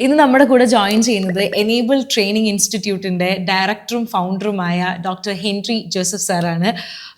ഇന്ന് നമ്മുടെ കൂടെ ജോയിൻ ചെയ്യുന്നത് എനേബിൾ ട്രെയിനിങ് ഇൻസ്റ്റിറ്റ്യൂട്ടിൻ്റെ ഡയറക്ടറും ഫൗണ്ടറുമായ ഡോക്ടർ ഹെൻറി ജോസഫ് സാറാണ്.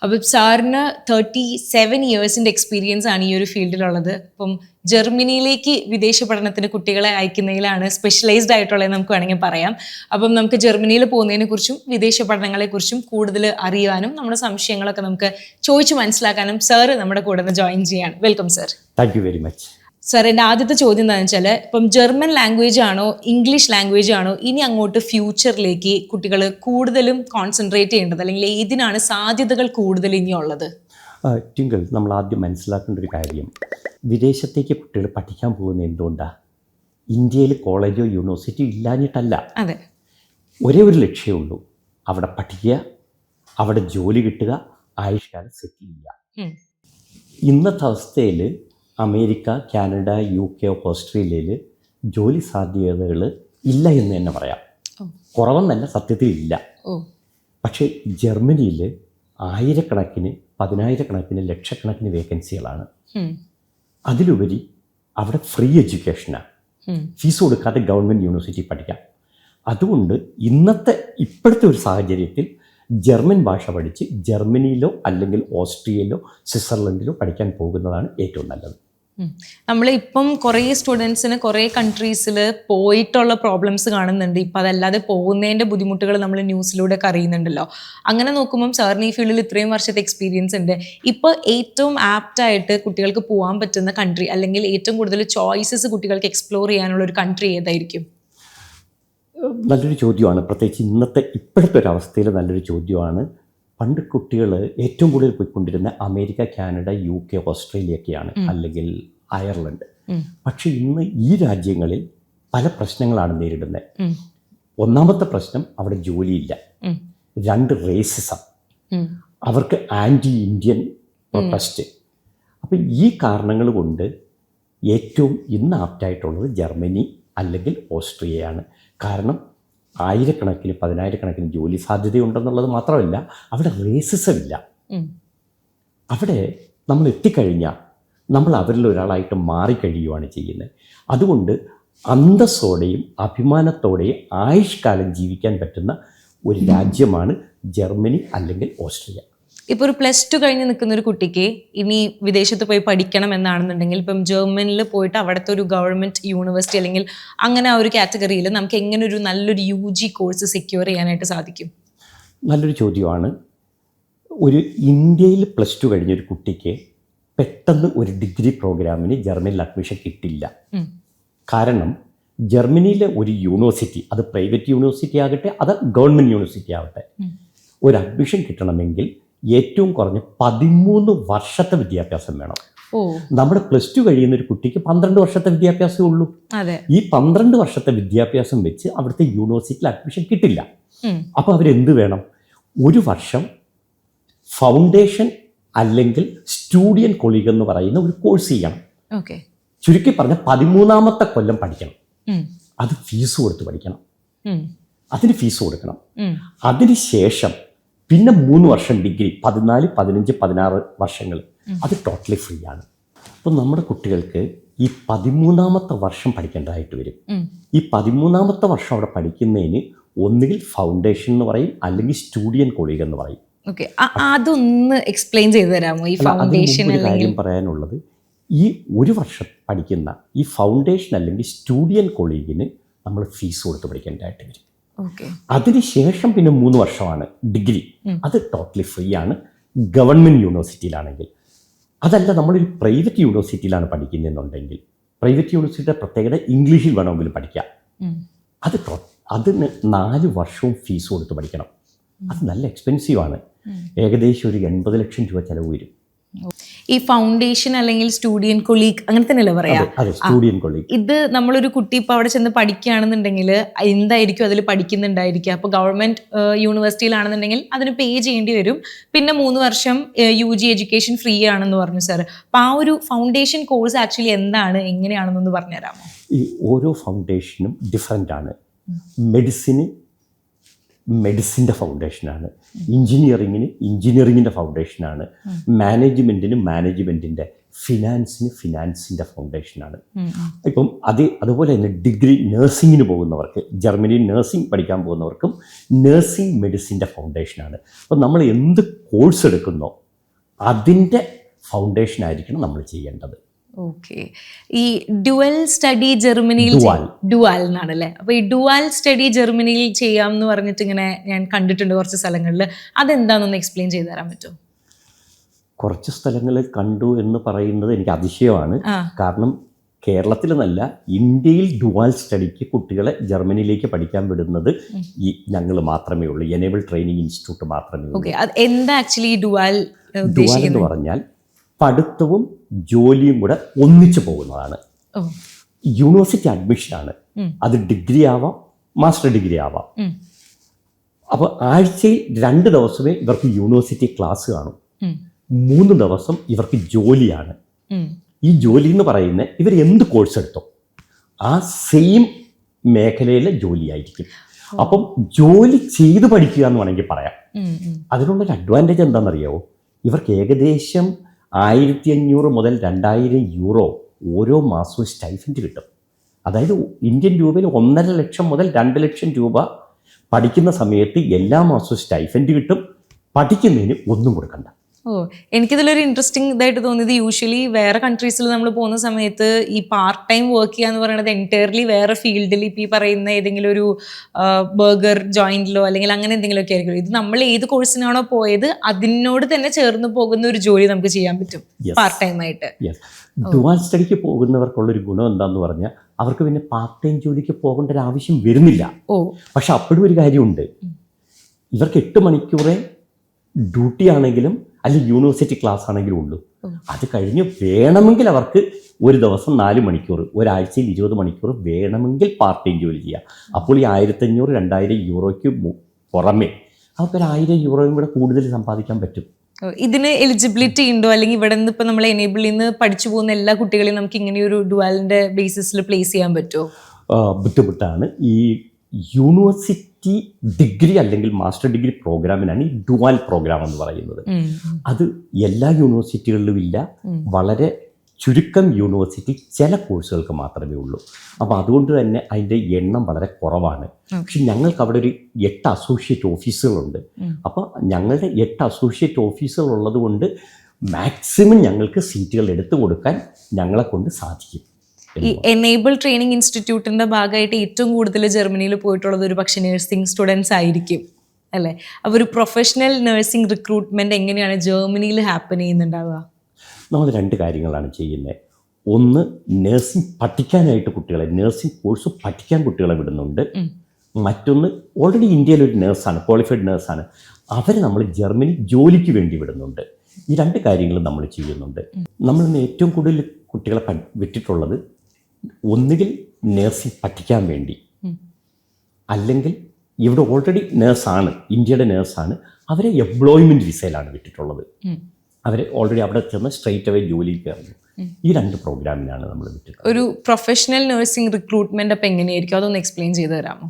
അപ്പം സാറിന് 37 ഇയേഴ്സിൻ്റെ എക്സ്പീരിയൻസ് ആണ് ഈ ഒരു ഫീൽഡിലുള്ളത്. അപ്പം ജർമ്മനിയിലേക്ക് വിദേശ പഠനത്തിന് കുട്ടികളെ അയക്കുന്നതിലാണ് സ്പെഷ്യലൈസ്ഡ് ആയിട്ടുള്ളത് നമുക്ക് വേണമെങ്കിൽ പറയാം. അപ്പം നമുക്ക് ജർമ്മനിയിൽ പോകുന്നതിനെ കുറിച്ചും വിദേശ പഠനങ്ങളെക്കുറിച്ചും കൂടുതൽ അറിയാനും നമ്മുടെ സംശയങ്ങളൊക്കെ നമുക്ക് ചോദിച്ചു മനസ്സിലാക്കാനും സാറ് നമ്മുടെ കൂടെ ജോയിൻ ചെയ്യാണ്. Welcome sir. Thank you very much. Sir, എൻ്റെ ആദ്യത്തെ ചോദ്യം എന്താണെന്ന് വെച്ചാൽ, ഇപ്പം ജർമ്മൻ ലാംഗ്വേജ് ആണോ ഇംഗ്ലീഷ് ലാംഗ്വേജ് ആണോ ഇനി അങ്ങോട്ട് ഫ്യൂച്ചറിലേക്ക് കുട്ടികൾ കൂടുതലും കോൺസെൻട്രേറ്റ് ചെയ്യേണ്ടത്, അല്ലെങ്കിൽ ഏതിനാണ് സാധ്യതകൾ കൂടുതൽ ഇനിയുള്ളത്? ടിങ്കിൾ, നമ്മൾ ആദ്യം മനസ്സിലാക്കേണ്ട ഒരു കാര്യം, വിദേശത്തേക്ക് കുട്ടികൾ പഠിക്കാൻ പോകുന്നത് എന്തുകൊണ്ടാണ്? ഇന്ത്യയിൽ കോളേജോ യൂണിവേഴ്സിറ്റിയോ ഇല്ലാഞ്ഞിട്ടല്ല. അതെ, ഒരേ ഒരു ലക്ഷ്യമുള്ളൂ, അവിടെ പഠിക്കുക, അവിടെ ജോലി കിട്ടുക, ആയുഷ്കാലം സെറ്റിൽ ചെയ്യുക. ഇന്നത്തെ അവസ്ഥയിൽ അമേരിക്ക, കാനഡ, UK, ഓസ്ട്രേലിയയിൽ ജോലി സാധ്യതകൾ ഇല്ല എന്ന് തന്നെ പറയാം. കുറവെന്നല്ല, സത്യത്തിൽ ഇല്ല. പക്ഷേ ജർമ്മനിയിൽ ആയിരക്കണക്കിന്, പതിനായിരക്കണക്കിന്, ലക്ഷക്കണക്കിന് വേക്കൻസികളാണ്. അതിലുപരി അവിടെ ഫ്രീ എഡ്യൂക്കേഷനാണ്, ഫീസ് കൊടുക്കാതെ ഗവൺമെൻറ് യൂണിവേഴ്സിറ്റി പഠിക്കാം. അതുകൊണ്ട് ഇപ്പോഴത്തെ ഒരു സാഹചര്യത്തിൽ ജർമ്മൻ ഭാഷ പഠിച്ച് ജർമ്മനിയിലോ അല്ലെങ്കിൽ ഓസ്ട്രിയയിലോ സ്വിറ്റ്സർലൻഡിലോ പഠിക്കാൻ പോകുന്നതാണ് ഏറ്റവും നല്ലത്. നമ്മളിപ്പം കുറേ സ്റ്റുഡൻസിന് കുറേ കൺട്രീസിൽ പോയിട്ടുള്ള പ്രോബ്ലംസ് കാണുന്നുണ്ട്. ഇപ്പം അതല്ലാതെ പോകുന്നതിൻ്റെ ബുദ്ധിമുട്ടുകൾ നമ്മൾ ന്യൂസിലൂടെ ഒക്കെ അറിയുന്നുണ്ടല്ലോ. അങ്ങനെ നോക്കുമ്പം സാറിന് ഈ ഫീൽഡിൽ ഇത്രയും വർഷത്തെ എക്സ്പീരിയൻസ് ഉണ്ട്. ഇപ്പോൾ ഏറ്റവും ആപ്റ്റായിട്ട് കുട്ടികൾക്ക് പോകാൻ പറ്റുന്ന കൺട്രി, അല്ലെങ്കിൽ ഏറ്റവും കൂടുതൽ ചോയ്സസ് കുട്ടികൾക്ക് എക്സ്പ്ലോർ ചെയ്യാനുള്ള ഒരു കൺട്രി ഏതായിരിക്കും? നല്ലൊരു ചോദ്യമാണ്. പ്രത്യേകിച്ച് ഇപ്പോഴത്തെ ഒരു അവസ്ഥയിൽ നല്ലൊരു ചോദ്യമാണ്. പണ്ട് കുട്ടികൾ ഏറ്റവും കൂടുതൽ പോയിക്കൊണ്ടിരുന്ന അമേരിക്ക, കാനഡ, UK, ഓസ്ട്രേലിയ ഒക്കെയാണ്, അല്ലെങ്കിൽ അയർലൻഡ്. പക്ഷെ ഇന്ന് ഈ രാജ്യങ്ങളിൽ പല പ്രശ്നങ്ങളാണ് നേരിടുന്നത്. ഒന്നാമത്തെ പ്രശ്നം, അവിടെ ജോലിയില്ല. 2, റേസിസം, അവർക്ക് ആൻറ്റി ഇന്ത്യൻ പ്രൊട്ടസ്റ്റ്. അപ്പം ഈ കാരണങ്ങൾ കൊണ്ട് ഏറ്റവും ഇന്ന് ആപ്റ്റായിട്ടുള്ളത് ജർമ്മനി അല്ലെങ്കിൽ ഓസ്ട്രിയയാണ്. കാരണം ആയിരക്കണക്കിന്, പതിനായിരക്കണക്കിന് ജോലി സാധ്യതയുണ്ടെന്നുള്ളത് മാത്രമല്ല, അവിടെ റേസിസം ഇല്ല. അവിടെ നമ്മൾ എത്തിക്കഴിഞ്ഞാൽ നമ്മൾ അവരിൽ ഒരാളായിട്ട് മാറിക്കഴിയുകയാണ് ചെയ്യുന്നത്. അതുകൊണ്ട് അന്തസ്സോടെയും അഭിമാനത്തോടെയും ആയുഷ്കാലം ജീവിക്കാൻ പറ്റുന്ന ഒരു രാജ്യമാണ് ജർമ്മനി അല്ലെങ്കിൽ ഓസ്ട്രിയ. ഇപ്പോൾ ഒരു +2 കഴിഞ്ഞ് നിൽക്കുന്ന ഒരു കുട്ടിക്ക് ഇനി വിദേശത്ത് പോയി പഠിക്കണം എന്നാണെന്നുണ്ടെങ്കിൽ, ഇപ്പം ജർമ്മനിയിൽ പോയിട്ട് അവിടുത്തെ ഒരു ഗവൺമെൻറ് യൂണിവേഴ്സിറ്റി അല്ലെങ്കിൽ അങ്ങനെ ആ ഒരു കാറ്റഗറിയിൽ നമുക്ക് എങ്ങനെ ഒരു നല്ലൊരു UG കോഴ്സ് സെക്യൂർ ചെയ്യാനായിട്ട് സാധിക്കും? നല്ലൊരു ചോദ്യമാണ്. ഒരു ഇന്ത്യയിൽ +2 കഴിഞ്ഞൊരു കുട്ടിക്ക് പെട്ടെന്ന് ഒരു ഡിഗ്രി പ്രോഗ്രാമിന് ജർമ്മനിയിൽ അഡ്മിഷൻ കിട്ടില്ല. കാരണം ജർമ്മനിയിലെ ഒരു യൂണിവേഴ്സിറ്റി, അത് പ്രൈവറ്റ് യൂണിവേഴ്സിറ്റി ആകട്ടെ, അത് ഗവൺമെൻറ് യൂണിവേഴ്സിറ്റി ആകട്ടെ, ഒരു അഡ്മിഷൻ കിട്ടണമെങ്കിൽ ഏറ്റവും കുറഞ്ഞ 13 വർഷത്തെ വിദ്യാഭ്യാസം വേണം. നമ്മുടെ +2 കഴിയുന്ന ഒരു കുട്ടിക്ക് 12 വർഷത്തെ വിദ്യാഭ്യാസമേ ഉള്ളൂ. ഈ 12 വർഷത്തെ വിദ്യാഭ്യാസം വെച്ച് അവിടുത്തെ യൂണിവേഴ്സിറ്റിയിൽ അഡ്മിഷൻ കിട്ടില്ല. അപ്പോൾ അവരെന്ത് വേണം? ഒരു വർഷം ഫൗണ്ടേഷൻ അല്ലെങ്കിൽ സ്റ്റുഡിയൻ കൊളീഗ് എന്ന് പറയുന്ന ഒരു കോഴ്സ് ചെയ്യണം. ചുരുക്കി പറഞ്ഞ 13ാമത്തെ കൊല്ലം പഠിക്കണം. അത് ഫീസ് കൊടുത്ത് പഠിക്കണം. അതിന് ഫീസ് കൊടുക്കണം. അതിനുശേഷം പിന്നെ 3 വർഷം ഡിഗ്രി, 14, 15, 16 വർഷങ്ങൾ, അത് ടോട്ടലി ഫ്രീ ആണ്. അപ്പോൾ നമ്മുടെ കുട്ടികൾക്ക് ഈ 13ാമത്തെ വർഷം പഠിക്കേണ്ടതായിട്ട് വരും. ഈ 13ാമത്തെ വർഷം അവിടെ പഠിക്കുന്നതിന് ഒന്നുകിൽ ഫൗണ്ടേഷൻ എന്ന് പറയും, അല്ലെങ്കിൽ സ്റ്റുഡിയൻ കൊളീഗ് എന്ന് പറയും. അതൊന്ന് എക്സ്പ്ലെയിൻ ചെയ്തു തരാമോ? ഈ ഫൗണ്ടേഷൻ കാര്യം പറയാനുള്ളത്, ഈ ഒരു വർഷം പഠിക്കുന്ന ഈ ഫൗണ്ടേഷൻ അല്ലെങ്കിൽ സ്റ്റുഡിയൻ കൊളീഗിന് നമ്മൾ ഫീസ് കൊടുത്ത് പഠിക്കേണ്ടതായിട്ട് വരും. അതിനുശേഷം പിന്നെ 3 വർഷമാണ് ഡിഗ്രി, അത് ടോട്ടലി ഫ്രീ ആണ് ഗവൺമെൻറ് യൂണിവേഴ്സിറ്റിയിലാണെങ്കിൽ. അതല്ല, നമ്മളൊരു പ്രൈവറ്റ് യൂണിവേഴ്സിറ്റിയിലാണ് പഠിക്കുന്നതെന്നുണ്ടെങ്കിൽ, പ്രൈവറ്റ് യൂണിവേഴ്സിറ്റിയുടെ പ്രത്യേകത ഇംഗ്ലീഷിൽ വേണമെങ്കിലും പഠിക്കാം. അതിന് 4 വർഷവും ഫീസ് കൊടുത്ത് പഠിക്കണം. അത് നല്ല എക്സ്പെൻസീവാണ്. ഏകദേശം ഒരു 80 ലക്ഷം രൂപ ചിലവ് വരും. ഈ ഫൗണ്ടേഷൻ അല്ലെങ്കിൽ സ്റ്റുഡിയൻ കൊളീഗ് അങ്ങനെ തന്നെയല്ലേ പറയാ? സ്റ്റുഡിയൻ കൊളീഗ്. ഇത് നമ്മളൊരു കുട്ടി ഇപ്പോൾ അവിടെ ചെന്ന് പഠിക്കുകയാണെന്നുണ്ടെങ്കിൽ എന്തായിരിക്കും അതിൽ പഠിക്കുന്നുണ്ടായിരിക്കുക? അപ്പോൾ ഗവൺമെൻറ് യൂണിവേഴ്സിറ്റിയിലാണെന്നുണ്ടെങ്കിൽ അതിന് പേ ചെയ്യേണ്ടി വരും. പിന്നെ 3 വർഷം UG എഡ്യൂക്കേഷൻ ഫ്രീ ആണെന്ന് പറഞ്ഞു സാർ. അപ്പോൾ ആ ഒരു ഫൗണ്ടേഷൻ കോഴ്സ് ആക്ച്വലി എന്താണ്, എങ്ങനെയാണെന്നൊന്ന് പറഞ്ഞുതരാമോ? ഈ ഓരോ ഫൗണ്ടേഷനും ഡിഫറെൻ്റ് ആണ്. മെഡിസിൻ്റെ ഫൗണ്ടേഷനാണ്, എഞ്ചിനീയറിങ്ങിന് എഞ്ചിനീയറിങ്ങിൻ്റെ ഫൗണ്ടേഷനാണ്, മാനേജ്മെൻറ്റിന് മാനേജ്മെൻറ്റിൻ്റെ, ഫിനാൻസിൻ്റെ ഫൗണ്ടേഷനാണ്. ഇപ്പം അതുപോലെ തന്നെ ഡിഗ്രി നഴ്സിങ്ങിന് പോകുന്നവർക്ക്, ജർമ്മനിയിൽ നഴ്സിംഗ് പഠിക്കാൻ പോകുന്നവർക്കും നഴ്സിംഗ് മെഡിസിൻ്റെ ഫൗണ്ടേഷനാണ്. അപ്പം നമ്മൾ എന്ത് കോഴ്സ് എടുക്കുന്നോ അതിൻ്റെ ഫൗണ്ടേഷൻ ആയിരിക്കണം നമ്മൾ ചെയ്യേണ്ടത്. ഓക്കെ. ഈ ഡുവൽ സ്റ്റഡി ജർമ്മനിയിൽ ഡുവാൽ എന്നാണല്ലേ? അപ്പോൾ ഈ ഡുവാൽ സ്റ്റഡി ജർമ്മനിയിൽ ചെയ്യാം എന്ന് പറഞ്ഞിട്ട് ഇങ്ങനെ ഞാൻ കണ്ടിട്ടുണ്ട് കുറച്ച് സ്ഥലങ്ങളിൽ. അതെന്താണെന്നൊന്ന് എക്സ്പ്ലെയിൻ ചെയ്ത് തരാൻ പറ്റുമോ? കുറച്ച് സ്ഥലങ്ങളിൽ കണ്ടു എന്ന് പറയുന്നത് എനിക്ക് അതിശയമാണ്. കാരണം കേരളത്തിൽ നിന്നല്ല, ഇന്ത്യയിൽ ഡുവാൽ സ്റ്റഡിക്ക് കുട്ടികളെ ജർമ്മനിയിലേക്ക് പഠിക്കാൻ വിടുന്നത് ഞങ്ങൾ മാത്രമേ ഉള്ളൂ. എനേബിൾ ട്രെയിനിങ് ഇൻസ്റ്റിറ്റ്യൂട്ട് മാത്രമേ ഉള്ളൂ. എന്താ ആക്ച്വലി ഡുവാൽ എന്ന് പറഞ്ഞാൽ പഠിത്തവും ജോലിയും കൂടെ ഒന്നിച്ചു പോകുന്നതാണ്. യൂണിവേഴ്സിറ്റി അഡ്മിഷനാണ്. അത് ഡിഗ്രി ആവാം, മാസ്റ്റർ ഡിഗ്രി ആവാം. അപ്പോൾ ആഴ്ചയിൽ 2 ദിവസമേ ഇവർക്ക് യൂണിവേഴ്സിറ്റി ക്ലാസ് കാണും. 3 ദിവസം ഇവർക്ക് ജോലിയാണ്. ഈ ജോലി എന്ന് പറയുന്നത് ഇവർ എന്ത് കോഴ്സ് എടുത്തോ ആ സെയിം മേഖലയിലെ ജോലിയായിരിക്കും. അപ്പം ജോലി ചെയ്ത് പഠിക്കുക എന്ന് വേണമെങ്കിൽ പറയാം. അതിനുള്ളൊരു അഡ്വാൻറ്റേജ് എന്താണെന്നറിയാമോ? ഇവർക്ക് ഏകദേശം 1500 മുതൽ 2000 യൂറോ ഓരോ മാസവും സ്റ്റൈഫൻഡ് കിട്ടും. അതായത് ഇന്ത്യൻ രൂപയിൽ 1.5 ലക്ഷം മുതൽ 2 ലക്ഷം രൂപ പഠിക്കുന്ന സമയത്ത് എല്ലാ മാസവും സ്റ്റൈഫൻഡ് കിട്ടും. പഠിക്കുന്നതിന് ഒന്നും കൊടുക്കണ്ട. എനിക്കിതിലൊരു ഇൻട്രസ്റ്റിംഗ് ഇതായിട്ട് തോന്നിയത്, യൂഷ്വലി വേറെ കൺട്രീസിൽ നമ്മൾ പോകുന്ന സമയത്ത് ഈ പാർട്ട് ടൈം വർക്ക് ചെയ്യുക എന്ന് പറയുന്നത് എൻറ്റയർലി വേറെ ഫീൽഡിൽ, ഇപ്പോൾ ഈ പറയുന്ന ഏതെങ്കിലും ഒരു ബർഗർ ജോയിന്റിലോ അല്ലെങ്കിൽ അങ്ങനെ എന്തെങ്കിലുമൊക്കെ ആയിരിക്കും. ഇത് നമ്മൾ ഏത് കോഴ്സിനാണോ പോയത് അതിനോട് തന്നെ ചേർന്ന് പോകുന്ന ഒരു ജോലി നമുക്ക് ചെയ്യാൻ പറ്റും പാർട്ട് ടൈം ആയിട്ട്. ഡുവാൽ സ്റ്റഡിക്ക് പോകുന്നവർക്കുള്ളൊരു ഗുണം എന്താന്ന് പറഞ്ഞാൽ അവർക്ക് പിന്നെ പാർട്ട് ടൈം ജോലിക്ക് പോകേണ്ട ഒരു ആവശ്യം വരുന്നില്ല. പക്ഷെ അപ്പോഴും ഒരു കാര്യമുണ്ട്, ഇവർക്ക് 8 മണിക്കൂറേ ഡ്യൂട്ടി ആണെങ്കിലും അല്ലെങ്കിൽ യൂണിവേഴ്സിറ്റി ക്ലാസ് ആണെങ്കിലും ഉള്ളൂ. അത് കഴിഞ്ഞ് വേണമെങ്കിൽ അവർക്ക് ഒരു ദിവസം 4 മണിക്കൂർ, ഒരാഴ്ചയിൽ 20 മണിക്കൂർ വേണമെങ്കിൽ പാർട്ട് ടൈം ജോലി ചെയ്യാം. അപ്പോൾ ഈ 1500-2000 യൂറോയ്ക്ക് പുറമെ അവർക്ക് 1000 യൂറോയും കൂടെ കൂടുതൽ സമ്പാദിക്കാൻ പറ്റും. ഇതിന് എലിജിബിലിറ്റി ഉണ്ടോ? അല്ലെങ്കിൽ ഇവിടെ നിന്ന് ഇപ്പം നമ്മൾ എനേബിളിൽ നിന്ന് പഠിച്ചു പോകുന്ന എല്ലാ കുട്ടികളെയും നമുക്ക് ഇങ്ങനെ ഒരു ഡുവാലിൻ്റെ ബേസിസിൽ പ്ലേസ് ചെയ്യാൻ പറ്റുമോ? ബുദ്ധിമുട്ടാണ്. ഈ യൂണിവേഴ്സിറ്റി ഡിഗ്രി അല്ലെങ്കിൽ മാസ്റ്റർ ഡിഗ്രി പ്രോഗ്രാമിനാണ് ഈ ഡുവാൽ പ്രോഗ്രാം എന്ന് പറയുന്നത്. അത് എല്ലാ യൂണിവേഴ്സിറ്റികളിലും ഇല്ല. വളരെ ചുരുക്കം യൂണിവേഴ്സിറ്റി ചില കോഴ്സുകൾക്ക് മാത്രമേ ഉള്ളൂ. അപ്പോൾ അതുകൊണ്ട് തന്നെ അതിൻ്റെ എണ്ണം വളരെ കുറവാണ്. പക്ഷെ ഞങ്ങൾക്ക് അവിടെ ഒരു 8 അസോസിയേറ്റ് ഓഫീസുകളുണ്ട്. അപ്പോൾ ഞങ്ങളുടെ 8 അസോസിയേറ്റ് ഓഫീസുകൾ ഉള്ളത് കൊണ്ട് മാക്സിമം ഞങ്ങൾക്ക് സീറ്റുകൾ എടുത്തു കൊടുക്കാൻ ഞങ്ങളെ കൊണ്ട് സാധിക്കും. ഈ എനേബിൾ ട്രെയിനിങ് ഇൻസ്റ്റിറ്റ്യൂട്ടിൻ്റെ ഭാഗമായിട്ട് ഏറ്റവും കൂടുതൽ ജർമ്മനിയിൽ പോയിട്ടുള്ളത് ഒരു പക്ഷേ നഴ്സിംഗ് സ്റ്റുഡൻസ് ആയിരിക്കും അല്ലേ? അപ്പോൾ ഒരു പ്രൊഫഷണൽ നഴ്സിംഗ് റിക്രൂട്ട്മെൻറ്റ് എങ്ങനെയാണ് ജർമ്മനിയിൽ ഹാപ്പൻ ചെയ്യുന്നുണ്ടാവുക? നമ്മൾ 2 കാര്യങ്ങളാണ് ചെയ്യുന്നത്. ഒന്ന്, നഴ്സിംഗ് പഠിക്കാനായിട്ട് കുട്ടികളെ, നഴ്സിംഗ് കോഴ്സ് പഠിക്കാൻ കുട്ടികളെ വിടുന്നുണ്ട്. മറ്റൊന്ന്, ഓൾറെഡി ഇന്ത്യയിൽ ഒരു നേഴ്സാണ്, ക്വാളിഫൈഡ് നേഴ്സാണ്, അവരെ നമ്മൾ ജർമ്മനി ജോലിക്ക് വേണ്ടി വിടുന്നുണ്ട്. ഈ 2 കാര്യങ്ങളും നമ്മൾ ചെയ്യുന്നുണ്ട്. നമ്മളിന്ന് ഏറ്റവും കൂടുതൽ കുട്ടികളെ വിട്ടിട്ടുള്ളത് ഒന്നുകിൽ നഴ്സിംഗ് പഠിക്കാൻ വേണ്ടി, അല്ലെങ്കിൽ ഇവിടെ ഓൾറെഡി നേഴ്സാണ്, ഇന്ത്യയുടെ നേഴ്സാണ്, അവരെ എംപ്ലോയ്മെൻറ്റ് വിസയിലാണ് വിട്ടിട്ടുള്ളത്. അവരെ ഓൾറെഡി അവിടെ ചെന്ന് സ്ട്രെയിറ്റ് അവേ ജോലി കയറുന്നു. ഈ 2 പ്രോഗ്രാമിനാണ് നമ്മൾ വിട്ടിട്ടുള്ളത്. ഒരു പ്രൊഫഷണൽ നഴ്സിംഗ് റിക്രൂട്ട്മെന്റ് അപ്പം എങ്ങനെയായിരിക്കും, അതൊന്ന് എക്സ്പ്ലെയിൻ ചെയ്ത് തരാമോ?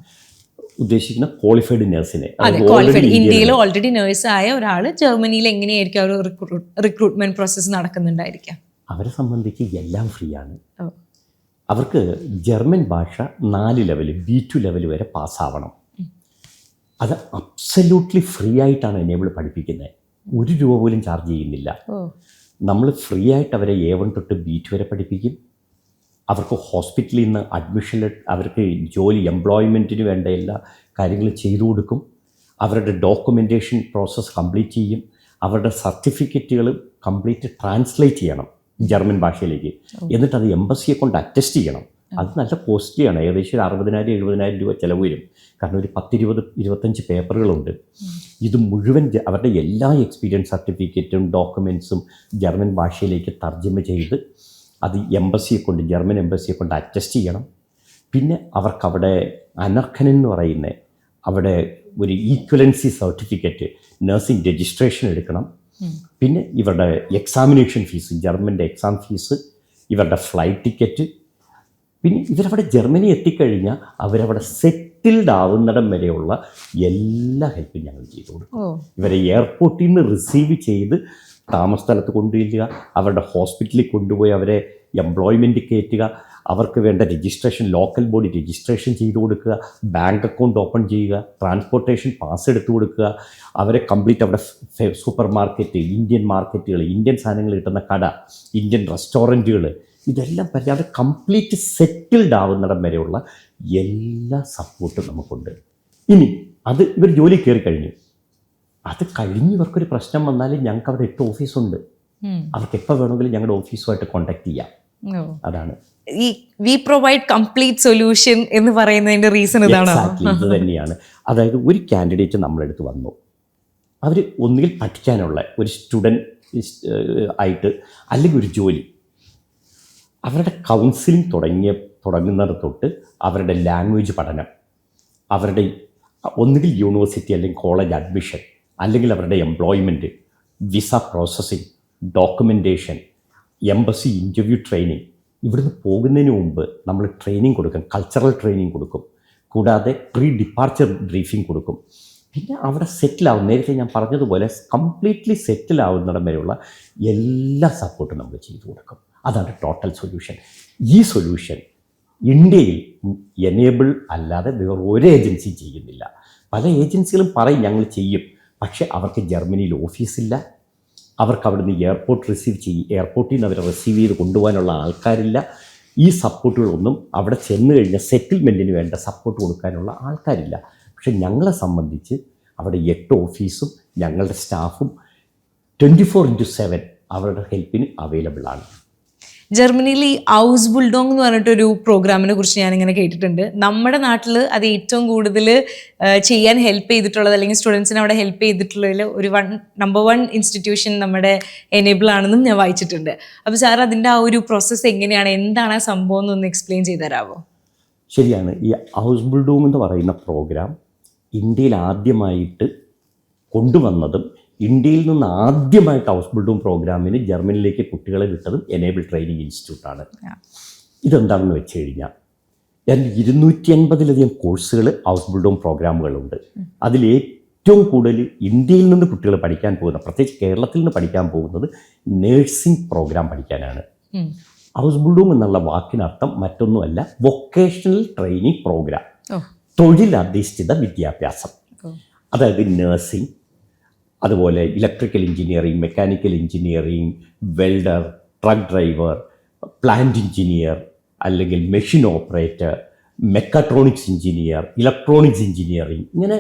ഉദ്ദേശിക്കുന്ന ക്വാളിഫൈഡ് നഴ്സിനെ, ഇന്ത്യയിൽ ഓൾറെഡി നേഴ്സായ ഒരാൾ ജർമ്മനിയിൽ എങ്ങനെയായിരിക്കും ആ ഒരു റിക്രൂട്ട്മെന്റ് പ്രോസസ്സ് നടക്കുന്നുണ്ടായിരിക്കാം? അവരെ സംബന്ധിച്ച് എല്ലാം ഫ്രീ ആണ്. അവർക്ക് ജർമ്മൻ ഭാഷ 4 ലെവൽ, B2 ലെവൽ വരെ പാസ്സാവണം. അത് അബ്സല്യൂട്ട്ലി ഫ്രീ ആയിട്ടാണ് എനേബിൾ പഠിപ്പിക്കുന്നത്. 1 രൂപ പോലും ചാർജ് ചെയ്യുന്നില്ല. നമ്മൾ ഫ്രീ ആയിട്ട് അവരെ A1 തൊട്ട് B2 വരെ പഠിപ്പിക്കും. അവർക്ക് ഹോസ്പിറ്റലിൽ നിന്ന് അഡ്മിഷൻ, അവർക്ക് ജോലി എംപ്ലോയ്മെൻറ്റിന് വേണ്ട എല്ലാ കാര്യങ്ങളും ചെയ്തു കൊടുക്കും. അവരുടെ ഡോക്യുമെൻറ്റേഷൻ പ്രോസസ്സ് കംപ്ലീറ്റ് ചെയ്യും. അവരുടെ സർട്ടിഫിക്കറ്റുകൾ കംപ്ലീറ്റ് ട്രാൻസ്ലേറ്റ് ചെയ്യണം ജർമ്മൻ ഭാഷയിലേക്ക്. എന്നിട്ട് അത് എംബസിയെ കൊണ്ട് അറ്റസ്റ്റ് ചെയ്യണം. അത് നല്ല കോസ്റ്റ്ലിയാണ്. ഏകദേശം 60,000-70,000 രൂപ ചിലവ് വരും. കാരണം ഒരു 10-20-25 പേപ്പറുകളുണ്ട്. ഇത് മുഴുവൻ അവരുടെ എല്ലാ എക്സ്പീരിയൻസ് സർട്ടിഫിക്കറ്റും ഡോക്യുമെൻറ്റ്സും ജർമ്മൻ ഭാഷയിലേക്ക് തർജ്ജമ ചെയ്ത് അത് എംബസിയെ കൊണ്ട്, ജർമ്മൻ എംബസിയെ കൊണ്ട് അറ്റസ്റ്റ് ചെയ്യണം. പിന്നെ അവർക്കവിടെ അനർഖനൻ എന്ന് പറയുന്ന അവിടെ ഒരു ഈക്വലൻസി സർട്ടിഫിക്കറ്റ്, നഴ്സിംഗ് രജിസ്ട്രേഷൻ എടുക്കണം. പിന്നെ ഇവരുടെ എക്സാമിനേഷൻ ഫീസ്, ജർമ്മൻ്റെ എക്സാം ഫീസ്, ഇവരുടെ ഫ്ലൈറ്റ് ടിക്കറ്റ്. പിന്നെ ഇവരവിടെ ജർമ്മനി എത്തിക്കഴിഞ്ഞാൽ അവരവിടെ സെറ്റ് സെറ്റിൽഡ് ആവുന്നിടം വരെയുള്ള എല്ലാ ഹെൽപ്പും ഞങ്ങൾ ചെയ്തു കൊടുക്കും. ഓ ഇവരെ എയർപോർട്ടിൽ നിന്ന് റിസീവ് ചെയ്ത് താമസസ്ഥലത്ത് കൊണ്ടുവരിക, അവരുടെ ഹോസ്പിറ്റലിൽ കൊണ്ടുപോയി അവരെ എംപ്ലോയ്മെൻറ്റ് കയറ്റുക, അവർക്ക് വേണ്ട രജിസ്ട്രേഷൻ, ലോക്കൽ ബോഡി രജിസ്ട്രേഷൻ ചെയ്ത് കൊടുക്കുക, ബാങ്ക് അക്കൗണ്ട് ഓപ്പൺ ചെയ്യുക, ട്രാൻസ്പോർട്ടേഷൻ പാസ് എടുത്തു കൊടുക്കുക, അവരെ കംപ്ലീറ്റ് അവിടെ സൂപ്പർ മാർക്കറ്റ്, ഇന്ത്യൻ മാർക്കറ്റുകൾ, ഇന്ത്യൻ സാധനങ്ങൾ കിട്ടുന്ന കട, ഇന്ത്യൻ റെസ്റ്റോറൻറ്റുകൾ, ഇതെല്ലാം പറഞ്ഞ് അവർ കംപ്ലീറ്റ് സെറ്റിൽഡ് ആവുന്നിടം വരെയുള്ള എല്ലാ സപ്പോർട്ടും നമുക്കുണ്ട്. ഇനി അത് ഇവർ ജോലി കയറി കഴിഞ്ഞു, അത് കഴിഞ്ഞ് ഇവർക്കൊരു പ്രശ്നം വന്നാൽ ഞങ്ങൾക്ക് അവിടെ 8 ഓഫീസുണ്ട്. അവർക്ക് എപ്പോൾ വേണമെങ്കിലും ഞങ്ങളുടെ ഓഫീസുമായിട്ട് കോൺടാക്ട് ചെയ്യാം. അതാണ് ഈ വി പ്രൊവൈഡ് കംപ്ലീറ്റ് സൊല്യൂഷൻ എന്ന് പറയുന്നതിന്റെ റീസൺ ഇതാണോ? എക്സാക്ട്ലി ഇത് തന്നെയാണ്. അതായത് ഒരു കാൻഡിഡേറ്റ് നമ്മുടെ അടുത്ത് വന്നു, അവർ ഒന്നുകിൽ പഠിക്കാനുള്ള ഒരു സ്റ്റുഡൻറ്റ് ആയിട്ട്, അല്ലെങ്കിൽ ഒരു ജോലി, അവരുടെ കൗൺസിലിംഗ് തുടങ്ങുന്നത് തൊട്ട് അവരുടെ ലാംഗ്വേജ് പഠനം, അവരുടെ ഒന്നുകിൽ യൂണിവേഴ്സിറ്റി അല്ലെങ്കിൽ കോളേജ് അഡ്മിഷൻ, അല്ലെങ്കിൽ അവരുടെ employment, visa processing, documentation, embassy interview training, ഇവിടുന്ന് പോകുന്നതിന് മുമ്പ് നമ്മൾ ട്രെയിനിങ് കൊടുക്കും, കൾച്ചറൽ ട്രെയിനിങ് കൊടുക്കും, കൂടാതെ പ്രീ ഡിപ്പാർച്ചർ ബ്രീഫിംഗ് കൊടുക്കും. പിന്നെ അവിടെ സെറ്റിലാവും, നേരത്തെ ഞാൻ പറഞ്ഞതുപോലെ കംപ്ലീറ്റ്ലി സെറ്റിലാവുന്നിടം വരെയുള്ള എല്ലാ സപ്പോർട്ടും നമ്മൾ ചെയ്തു കൊടുക്കും. അതാണ് ടോട്ടൽ സൊല്യൂഷൻ. ഈ സൊല്യൂഷൻ ഇന്ത്യയിൽ എനേബിൾ അല്ലാതെ വേറെ ഒരു ഏജൻസിയും ചെയ്യുന്നില്ല. പല ഏജൻസികളും പറയും ഞങ്ങൾ ചെയ്യും, പക്ഷേ അവർക്ക് ജർമ്മനിയിൽ ഓഫീസില്ല, അവർക്ക് അവിടുന്ന് എയർപോർട്ടിൽ നിന്ന് അവരെ റിസീവ് ചെയ്ത് കൊണ്ടുപോകാനുള്ള ആൾക്കാരില്ല. ഈ സപ്പോർട്ടുകളൊന്നും അവിടെ ചെന്ന് കഴിഞ്ഞാൽ സെറ്റിൽമെൻറ്റിന് വേണ്ട സപ്പോർട്ട് കൊടുക്കാനുള്ള ആൾക്കാരില്ല. പക്ഷെ ഞങ്ങളെ സംബന്ധിച്ച് അവിടെ 8 ഓഫീസും ഞങ്ങളുടെ സ്റ്റാഫും 24/7 അവരുടെ ഹെൽപ്പിന് അവൈലബിൾ ആണ്. ജർമ്മനിയിൽ ഈ ഔസ് ബുൾഡോങ് എന്ന് പറഞ്ഞിട്ടൊരു പ്രോഗ്രാമിനെ കുറിച്ച് ഞാനിങ്ങനെ കേട്ടിട്ടുണ്ട്. നമ്മുടെ നാട്ടിൽ അത് ഏറ്റവും കൂടുതൽ ചെയ്യാൻ ഹെൽപ്പ് ചെയ്തിട്ടുള്ളത്, അല്ലെങ്കിൽ സ്റ്റുഡൻസിനെ അവിടെ ഹെൽപ്പ് ചെയ്തിട്ടുള്ളതിൽ ഒരു നമ്പർ 1 ഇൻസ്റ്റിറ്റ്യൂഷൻ നമ്മുടെ എനേബിൾ ആണെന്നും ഞാൻ വായിച്ചിട്ടുണ്ട്. അപ്പോൾ സാർ അതിൻ്റെ ആ ഒരു പ്രോസസ്സ് എങ്ങനെയാണ്, എന്താണ് ആ സംഭവം എന്നൊന്ന് എക്സ്പ്ലെയിൻ ചെയ്ത് തരാമോ? ശരിയാണ്. ഈ ഔസ് ബുൾഡോങ് എന്ന് പറയുന്ന പ്രോഗ്രാം ഇന്ത്യയിൽ ആദ്യമായിട്ട് കൊണ്ടുവന്നതും, ഇന്ത്യയിൽ നിന്ന് ആദ്യമായിട്ട് ഹൗസ് ബിൽഡിംഗ് പ്രോഗ്രാമിന് ജർമ്മനിയിലേക്ക് കുട്ടികളെ വിട്ടതും എനേബിൾ ട്രെയിനിങ് ഇൻസ്റ്റിറ്റ്യൂട്ടാണ്. ഇതെന്താണെന്ന് വെച്ച് കഴിഞ്ഞാൽ 250-ലധികം കോഴ്സുകൾ ഹൗസ് ബിൽഡിംഗ് പ്രോഗ്രാമുകളുണ്ട്. അതിലേറ്റവും കൂടുതൽ ഇന്ത്യയിൽ നിന്ന് കുട്ടികൾ പഠിക്കാൻ പോകുന്ന, പ്രത്യേകിച്ച് കേരളത്തിൽ നിന്ന് പഠിക്കാൻ പോകുന്നത് നേഴ്സിംഗ് പ്രോഗ്രാം പഠിക്കാനാണ്. ഹൗസ് ബിൽഡിംഗ് എന്നുള്ള വാക്കിനർത്ഥം മറ്റൊന്നുമല്ല, വൊക്കേഷണൽ ട്രെയിനിങ് പ്രോഗ്രാം, തൊഴിലധിഷ്ഠിത വിദ്യാഭ്യാസം. അതായത് നഴ്സിംഗ്, അതുപോലെ electrical engineering, mechanical engineering, welder, truck driver, plant engineer, അല്ലെങ്കിൽ machine operator, mechatronics engineer, electronics engineering, ഇങ്ങനെ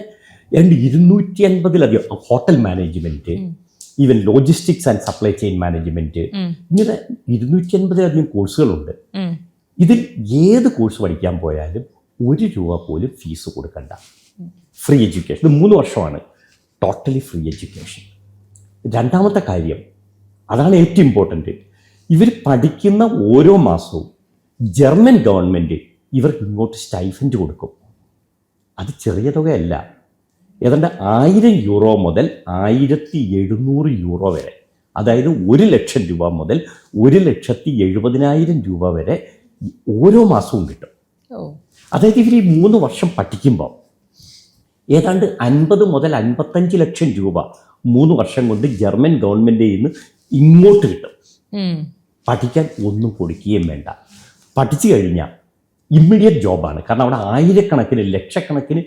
250-ലധികം, hotel management, even logistics and supply chain management, ഇങ്ങനെ 250-ലധികം കോഴ്സുകളുണ്ട്. ഇതിൽ ഏത് കോഴ്സ് പഠിക്കാൻ പോയാലും ₹1 പോലും ഫീസ് കൊടുക്കണ്ട, ഫ്രീ എഡ്യൂക്കേഷൻ. ഇത് 3 വർഷമാണ്, ടോട്ടലി ഫ്രീ എഡ്യൂക്കേഷൻ. രണ്ടാമത്തെ കാര്യം, അതാണ് ഏറ്റവും ഇമ്പോർട്ടൻറ്റ്, ഇവർ പഠിക്കുന്ന ഓരോ മാസവും ജർമ്മൻ ഗവൺമെൻറ് ഇവർക്ക് ഇങ്ങോട്ട് സ്റ്റൈഫൻഡ് കൊടുക്കും. അത് ചെറിയ തുകയല്ല, ഏതാണ്ട് €1000 മുതൽ €1700 വരെ, അതായത് ₹1,00,000 മുതൽ ₹1,70,000 വരെ ഓരോ മാസവും കിട്ടും. അതായത് ഇവർ ഈ 3 വർഷം പഠിക്കുമ്പോൾ ഏതാണ്ട് 50 മുതൽ 55 ലക്ഷം രൂപ 3 വർഷം കൊണ്ട് ജർമ്മൻ ഗവൺമെൻറ്റിൽ നിന്ന് ഇങ്ങോട്ട് കിട്ടും. പഠിക്കാൻ ഒന്നും കൊടുക്കുകയും വേണ്ട. പഠിച്ചു കഴിഞ്ഞാൽ ഇമ്മീഡിയറ്റ് ജോബാണ്. കാരണം അവിടെ ആയിരക്കണക്കിന് ലക്ഷക്കണക്കിന്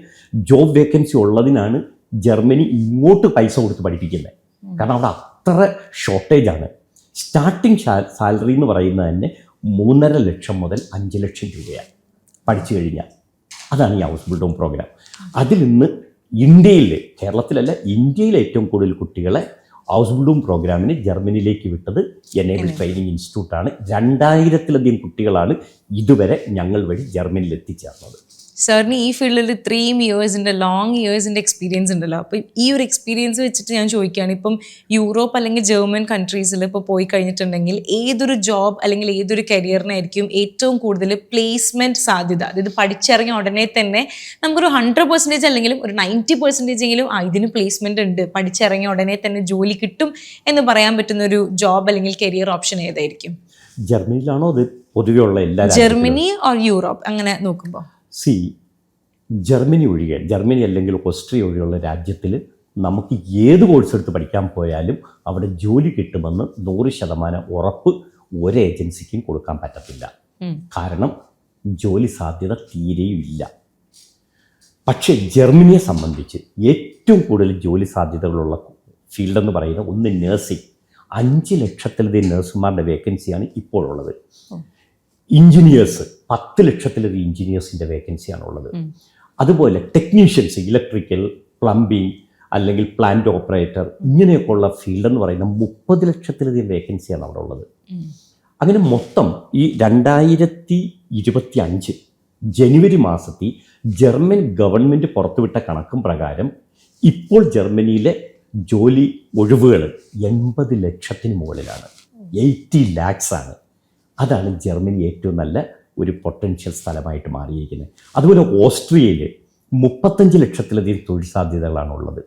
ജോബ് വേക്കൻസി ഉള്ളതിനാണ് ജർമ്മനി ഇങ്ങോട്ട് പൈസ കൊടുത്ത് പഠിപ്പിക്കുന്നത്. കാരണം അവിടെ അത്ര ഷോർട്ടേജാണ്. സ്റ്റാർട്ടിങ് സാലറി എന്ന് പറയുന്നത് തന്നെ 3.5 ലക്ഷം മുതൽ 5 ലക്ഷം രൂപയാണ് പഠിച്ചു കഴിഞ്ഞാൽ. അതാണ് ഈ ഹൗസ് ബിൽഡിംഗ് പ്രോഗ്രാം. അതിൽ നിന്ന് ഇന്ത്യയിൽ, കേരളത്തിലല്ല, ഇന്ത്യയിൽ ഏറ്റവും കൂടുതൽ കുട്ടികളെ ഹൗസ് ബിൽഡിംഗ് പ്രോഗ്രാമിന് ജർമ്മനിയിലേക്ക് വിട്ടത് എനേബിൾ ട്രെയിനിങ് ഇൻസ്റ്റിറ്റ്യൂട്ടാണ്. 2000-ലധികം കുട്ടികളാണ് ഇതുവരെ ഞങ്ങൾ വഴി ജർമ്മനിയിൽ എത്തിച്ചേർന്നത്. സാറിന് ഈ ഫീൽഡിൽ 3 ഇയേഴ്സിൻ്റെ ലോങ് ഇയേഴ്സിൻ്റെ എക്സ്പീരിയൻസ് ഉണ്ടല്ലോ. അപ്പോൾ ഈ ഒരു എക്സ്പീരിയൻസ് വെച്ചിട്ട് ഞാൻ ചോദിക്കുകയാണ്, ഇപ്പം യൂറോപ്പ് അല്ലെങ്കിൽ ജർമ്മൻ കൺട്രീസിൽ ഇപ്പോൾ പോയി കഴിഞ്ഞിട്ടുണ്ടെങ്കിൽ ഏതൊരു ജോബ് അല്ലെങ്കിൽ ഏതൊരു കരിയറിനായിരിക്കും ഏറ്റവും കൂടുതൽ പ്ലേസ്മെൻറ്റ് സാധ്യത? അതായത് പഠിച്ചിറങ്ങിയ ഉടനെ തന്നെ നമുക്കൊരു 100% അല്ലെങ്കിലും ഒരു 90% എങ്കിലും ഇതിന് പ്ലേസ്മെൻറ്റ് ഉണ്ട്, പഠിച്ചിറങ്ങിയ ഉടനെ തന്നെ ജോലി കിട്ടും എന്ന് പറയാൻ പറ്റുന്ന ഒരു ജോബ് അല്ലെങ്കിൽ കരിയർ ഓപ്ഷൻ ഏതായിരിക്കും? ജർമ്മനിയിലാണോ അത് പൊതുവെ ഉള്ള എല്ലാ? ജർമ്മനി ഓർ യൂറോപ്പ് അങ്ങനെ നോക്കുമ്പോൾ ജർമ്മനി ഒഴികെ, ജർമ്മനി അല്ലെങ്കിൽ ഓസ്ട്രിയ ഒഴികെയുള്ള രാജ്യത്തിൽ നമുക്ക് ഏത് കോഴ്സ് എടുത്ത് പഠിക്കാൻ പോയാലും അവിടെ ജോലി കിട്ടുമെന്ന് 100% ഉറപ്പ് ഒരു ഏജൻസിക്കും കൊടുക്കാൻ പറ്റത്തില്ല. കാരണം ജോലി സാധ്യത തീരെയില്ല. പക്ഷേ ജർമ്മനിയെ സംബന്ധിച്ച് ഏറ്റവും കൂടുതൽ ജോലി സാധ്യതകളുള്ള ഫീൽഡെന്ന് പറയുന്നത് ഒന്ന് നഴ്സിംഗ്. 5 ലക്ഷത്തിലധികം നഴ്സുമാരുടെ വേക്കൻസിയാണ് ഇപ്പോൾ ഉള്ളത്. എഞ്ചിനീയേഴ്സ് 10 ലക്ഷത്തിലധികം എഞ്ചിനീയേഴ്സിൻ്റെ വേക്കൻസിയാണ് ഉള്ളത്. അതുപോലെ ടെക്നീഷ്യൻസ്, ഇലക്ട്രിക്കൽ, പ്ലംബിംഗ് അല്ലെങ്കിൽ പ്ലാന്റ് ഓപ്പറേറ്റർ, ഇങ്ങനെയൊക്കെയുള്ള ഫീൽഡെന്ന് പറയുന്ന 30 ലക്ഷത്തിലധികം വേക്കൻസിയാണ് അവിടെ ഉള്ളത്. അങ്ങനെ മൊത്തം ഈ 2025 ജനുവരി മാസത്തിൽ ജർമ്മൻ ഗവൺമെൻറ് പുറത്തുവിട്ട കണക്കും പ്രകാരം ഇപ്പോൾ ജർമ്മനിയിലെ ജോലി ഒഴിവുകൾ 80 ലക്ഷത്തിന് മുകളിലാണ്. 80 lakhs ആണ്. അതാണ് ജർമ്മനി ഏറ്റവും നല്ല ഒരു പൊട്ടൻഷ്യൽ സ്ഥലമായിട്ട് മാറിയിരിക്കുന്നത്. അതുപോലെ ഓസ്ട്രിയയിൽ 35 ലക്ഷത്തിലധികം തൊഴിൽ സാധ്യതകളാണുള്ളത്.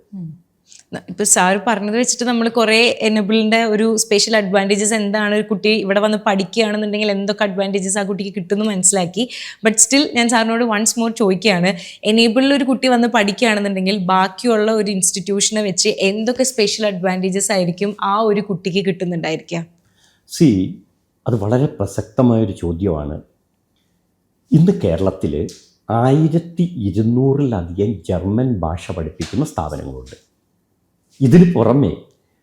ഇപ്പൊ സാർ പറഞ്ഞത് വെച്ചിട്ട് നമ്മൾ കുറെ എനബിളിന്റെ ഒരു സ്പെഷ്യൽ അഡ്വാൻറ്റേജസ് എന്താണ്, ഒരു കുട്ടി ഇവിടെ വന്ന് പഠിക്കുകയാണെന്നുണ്ടെങ്കിൽ എന്തൊക്കെ അഡ്വാൻറ്റേജസ് ആ കുട്ടിക്ക് കിട്ടുമെന്ന് മനസ്സിലാക്കി. ബട്ട് സ്റ്റിൽ ഞാൻ സാറിനോട് വൺസ് മോർ ചോദിക്കുകയാണ്, എനേബിളിൽ ഒരു കുട്ടി വന്ന് പഠിക്കുകയാണെന്നുണ്ടെങ്കിൽ ബാക്കിയുള്ള ഒരു ഇൻസ്റ്റിറ്റ്യൂഷനെ വെച്ച് എന്തൊക്കെ സ്പെഷ്യൽ അഡ്വാൻറ്റേജസ് ആയിരിക്കും ആ ഒരു കുട്ടിക്ക് കിട്ടുന്നുണ്ടായിരിക്കുക? അത് വളരെ പ്രസക്തമായൊരു ചോദ്യമാണ്. ഇന്ന് കേരളത്തിൽ 1200-ലധികം ജർമ്മൻ ഭാഷ പഠിപ്പിക്കുന്ന സ്ഥാപനങ്ങളുണ്ട്. ഇതിന് പുറമെ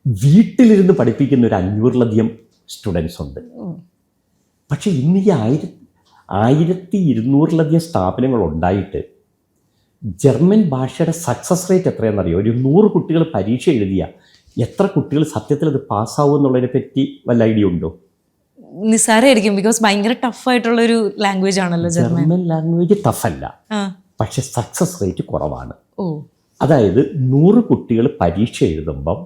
വീട്ടിലിരുന്ന് പഠിപ്പിക്കുന്ന ഒരു 500-ലധികം സ്റ്റുഡൻസ് ഉണ്ട്. പക്ഷേ ഇന്ന് ഈ 1200-ലധികം സ്ഥാപനങ്ങൾ ഉണ്ടായിട്ട് ജർമ്മൻ ഭാഷയുടെ സക്സസ് റേറ്റ് എത്രയാണെന്നറിയോ? ഒരു 100 കുട്ടികൾ പരീക്ഷ എഴുതിയ എത്ര കുട്ടികൾ സത്യത്തിൽ അത് പാസ്സാവും എന്നുള്ളതിനെ പറ്റി വല്ല ഐഡിയ ഉണ്ടോ? നിസ്സാരമായിരിക്കും, ബിക്കോസ് ഭയങ്കര ടഫായിട്ടുള്ള ഒരു ലാംഗ്വേജ് ആണല്ലോ ജർമ്മൻ ലാംഗ്വേജ്. ടഫല്ല, പക്ഷെ സക്സസ് റേറ്റ് കുറവാണ്. അതായത് 100 കുട്ടികൾ പരീക്ഷ എഴുതുമ്പം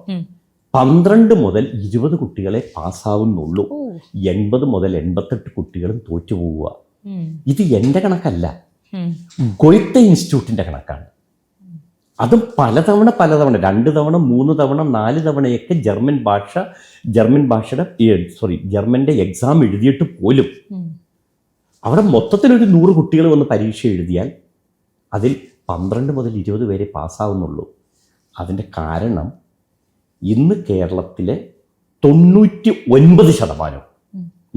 12 മുതൽ 20 കുട്ടികളെ പാസ്സാവുന്നുള്ളൂ. 80 മുതൽ 88 കുട്ടികളും തോറ്റുപോവുക. ഇത് എൻ്റെ കണക്കല്ല, ഗോയ്ത്തെ ഇൻസ്റ്റിറ്റ്യൂട്ടിൻ്റെ കണക്കാണ്. അതും പലതവണ 2 തവണ 3 തവണ 4 തവണയൊക്കെ ജർമ്മൻ്റെ എക്സാം എഴുതിയിട്ട് പോലും അവിടെ മൊത്തത്തിലൊരു 100 കുട്ടികൾ വന്ന് പരീക്ഷ എഴുതിയാൽ അതിൽ 12 മുതൽ 20 പേരെ പാസ്സാവുന്നുള്ളൂ. അതിൻ്റെ കാരണം ഇന്ന് കേരളത്തിലെ 99%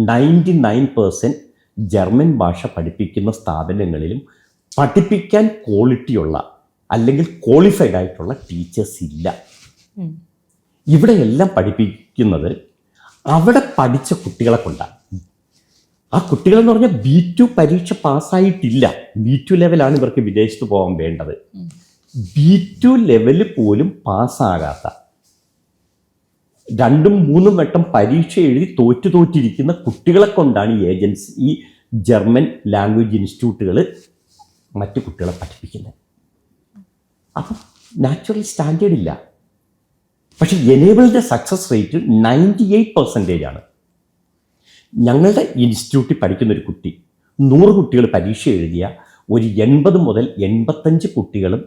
99% ജർമ്മൻ ഭാഷ പഠിപ്പിക്കുന്ന സ്ഥാപനങ്ങളിലും പഠിപ്പിക്കാൻ ക്വാളിറ്റിയുള്ള അല്ലെങ്കിൽ ക്വാളിഫൈഡ് ആയിട്ടുള്ള ടീച്ചേഴ്സ് ഇല്ല. ഇവിടെയെല്ലാം പഠിപ്പിക്കുന്നത് അവിടെ പഠിച്ച കുട്ടികളെ കൊണ്ടാണ്. ആ കുട്ടികളെന്ന് പറഞ്ഞാൽ B2 പരീക്ഷ പാസ്സായിട്ടില്ല. B2 ലെവലാണ് ഇവർക്ക് വിദേശത്ത് പോകാൻ വേണ്ടത്. B2 ലെവല് പോലും പാസ്സാകാത്ത 2ഉം 3ഉം വട്ടം പരീക്ഷ എഴുതി തോറ്റിരിക്കുന്ന കുട്ടികളെ കൊണ്ടാണ് ഈ ജർമ്മൻ ലാംഗ്വേജ് ഇൻസ്റ്റിറ്റ്യൂട്ടുകൾ മറ്റു കുട്ടികളെ പഠിപ്പിക്കുന്നത്. അപ്പം നാച്ചുറൽ സ്റ്റാൻഡേർഡ് ഇല്ല. പക്ഷെ എനേബിളിൻ്റെ സക്സസ് റേറ്റ് 98% ആണ്. ഞങ്ങളുടെ ഇൻസ്റ്റിറ്റ്യൂട്ടിൽ പഠിക്കുന്നൊരു കുട്ടി 100 കുട്ടികൾ പരീക്ഷ എഴുതിയ ഒരു 80 മുതൽ 85 കുട്ടികളും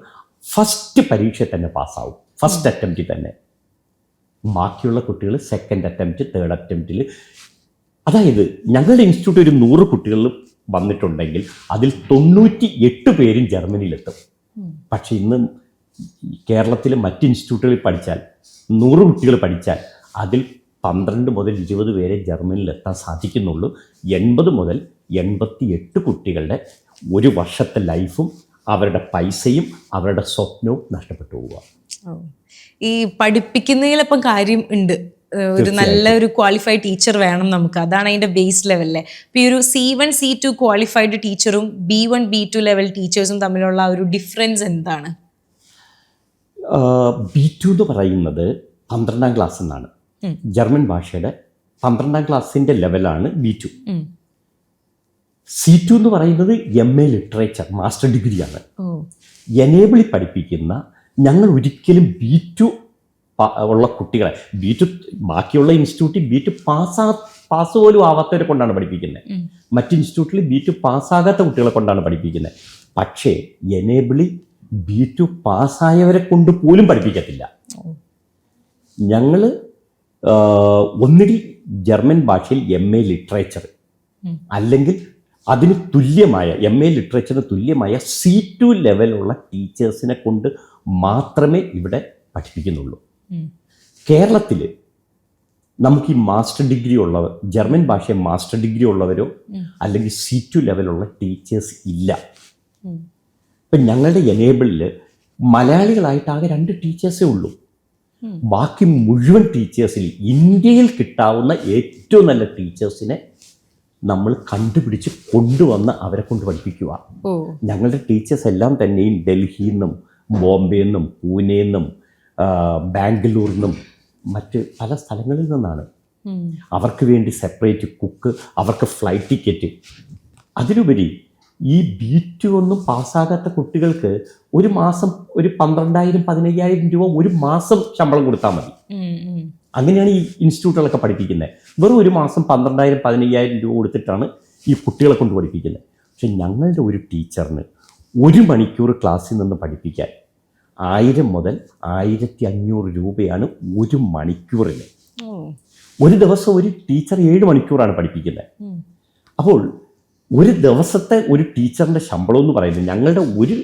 ഫസ്റ്റ് പരീക്ഷ തന്നെ പാസ്സാവും, ഫസ്റ്റ് അറ്റംപ്റ്റിൽ തന്നെ. ബാക്കിയുള്ള കുട്ടികൾ സെക്കൻഡ് അറ്റംപ്റ്റ്, തേർഡ് അറ്റംപ്റ്റിൽ. അതായത് ഞങ്ങളുടെ ഇൻസ്റ്റിറ്റ്യൂട്ട് ഒരു 100 കുട്ടികൾ വന്നിട്ടുണ്ടെങ്കിൽ അതിൽ 98 പേരും ജർമ്മനിയിലെത്തും. പക്ഷെ ഇന്ന് കേരളത്തിലെ മറ്റ് ഇൻസ്റ്റിറ്റ്യൂട്ടുകളിൽ പഠിച്ചാൽ 100 കുട്ടികൾ പഠിച്ചാൽ അതിൽ 12 മുതൽ 20 പേരെ ജർമ്മനിയിൽ എത്താൻ സാധിക്കുന്നുള്ളൂ. 80 മുതൽ 88 കുട്ടികളുടെ ഒരു വർഷത്തെ ലൈഫും അവരുടെ പൈസയും അവരുടെ സ്വപ്നവും നഷ്ടപ്പെട്ടു പോവുക. ഈ പഠിപ്പിക്കുന്നതിലപ്പം കാര്യം ഉണ്ട്. ഒരു നല്ല ഒരു ക്വാളിഫൈഡ് ടീച്ചർ വേണം നമുക്ക്. അതാണ് അതിൻ്റെ ബേസ് ലെവലിലെ. ഇപ്പോൾ ഈ ഒരു C1 C2 ക്വാളിഫൈഡ് ടീച്ചറും B1 B2 ലെവൽ ടീച്ചേഴ്സും തമ്മിലുള്ള ഒരു ഡിഫറൻസ് എന്താണ്? B2 എന്ന് പറയുന്നത് 12ാം ക്ലാസ് എന്നാണ്. ജർമ്മൻ ഭാഷയുടെ 12ാം ക്ലാസ്സിൻ്റെ ലെവലാണ് B2. C2 എന്ന് പറയുന്നത് MA ലിറ്ററേച്ചർ മാസ്റ്റർ ഡിഗ്രിയാണ്. എനേബിളിൽ പഠിപ്പിക്കുന്ന ഞങ്ങൾ ഒരിക്കലും B2 ഉള്ള കുട്ടികളെ, B2 ബാക്കിയുള്ള ഇൻസ്റ്റിറ്റ്യൂട്ടിൽ B2 പാസ് പോലും ആവാത്തവരെ കൊണ്ടാണ് പഠിപ്പിക്കുന്നത്. മറ്റ് ഇൻസ്റ്റിറ്റ്യൂട്ടിൽ B2 പാസ്സാകാത്ത കുട്ടികളെ കൊണ്ടാണ് പഠിപ്പിക്കുന്നത്. പക്ഷേ എനേബിളിൽ B2 പാസ്സായവരെ കൊണ്ട് പോലും പഠിപ്പിക്കത്തില്ല. ഞങ്ങൾ ഒന്നുകിൽ ജർമ്മൻ ഭാഷയിൽ MA ലിറ്ററേച്ചർ അല്ലെങ്കിൽ അതിന് തുല്യമായ MA ലിറ്ററേച്ചറിന് തുല്യമായ C2 ലെവലുള്ള ടീച്ചേഴ്സിനെ കൊണ്ട് മാത്രമേ ഇവിടെ പഠിപ്പിക്കുന്നുള്ളൂ. കേരളത്തിൽ നമുക്ക് ഈ മാസ്റ്റർ ഡിഗ്രി ഉള്ളവർ, ജർമ്മൻ ഭാഷയെ മാസ്റ്റർ ഡിഗ്രി ഉള്ളവരോ അല്ലെങ്കിൽ C2 ലെവലുള്ള ടീച്ചേഴ്സ് ഇല്ല. ഇപ്പം ഞങ്ങളുടെ എനേബിളിൽ മലയാളികളായിട്ട് ആകെ 2 ടീച്ചേഴ്സേ ഉള്ളൂ. ബാക്കി മുഴുവൻ ടീച്ചേഴ്സിൽ ഇന്ത്യയിൽ കിട്ടാവുന്ന ഏറ്റവും നല്ല ടീച്ചേഴ്സിനെ നമ്മൾ കണ്ടുപിടിച്ച് കൊണ്ടുവന്ന് അവരെ കൊണ്ട് പഠിപ്പിക്കുക. ഞങ്ങളുടെ ടീച്ചേഴ്സ് എല്ലാം തന്നെയും ഡൽഹിയിൽ നിന്നും ബോംബെയിൽ നിന്നും പൂനെയിൽ നിന്നും ബാംഗ്ലൂരിൽ നിന്നും മറ്റ് പല സ്ഥലങ്ങളിൽ നിന്നാണ്. അവർക്ക് വേണ്ടി സെപ്പറേറ്റ് കുക്ക്, അവർക്ക് ഫ്ലൈറ്റ് ടിക്കറ്റ്. അതിലുപരി ഈ B2 ഒന്നും പാസ്സാകാത്ത കുട്ടികൾക്ക് ഒരു മാസം ഒരു 12,000-15,000 രൂപ ഒരു മാസം ശമ്പളം കൊടുത്താൽ മതി. അങ്ങനെയാണ് ഈ ഇൻസ്റ്റിറ്റ്യൂട്ടുകളൊക്കെ പഠിപ്പിക്കുന്നത്. വെറും ഒരു മാസം 12,000-15,000 രൂപ കൊടുത്തിട്ടാണ് ഈ കുട്ടികളെ കൊണ്ട് പഠിപ്പിക്കുന്നത്. പക്ഷെ ഞങ്ങളുടെ ഒരു ടീച്ചറിന് 1 മണിക്കൂർ ക്ലാസ്സിൽ നിന്ന് പഠിപ്പിക്കാൻ 1000 മുതൽ 1500 രൂപയാണ് 1 മണിക്കൂറിന്. ഒരു ദിവസം ഒരു ടീച്ചർ 7 മണിക്കൂറാണ് പഠിപ്പിക്കുന്നത്. അപ്പോൾ ഒരു ദിവസത്തെ ഒരു ടീച്ചറിൻ്റെ ശമ്പളം എന്ന് പറയുന്നത്, ഞങ്ങളുടെ ഒരു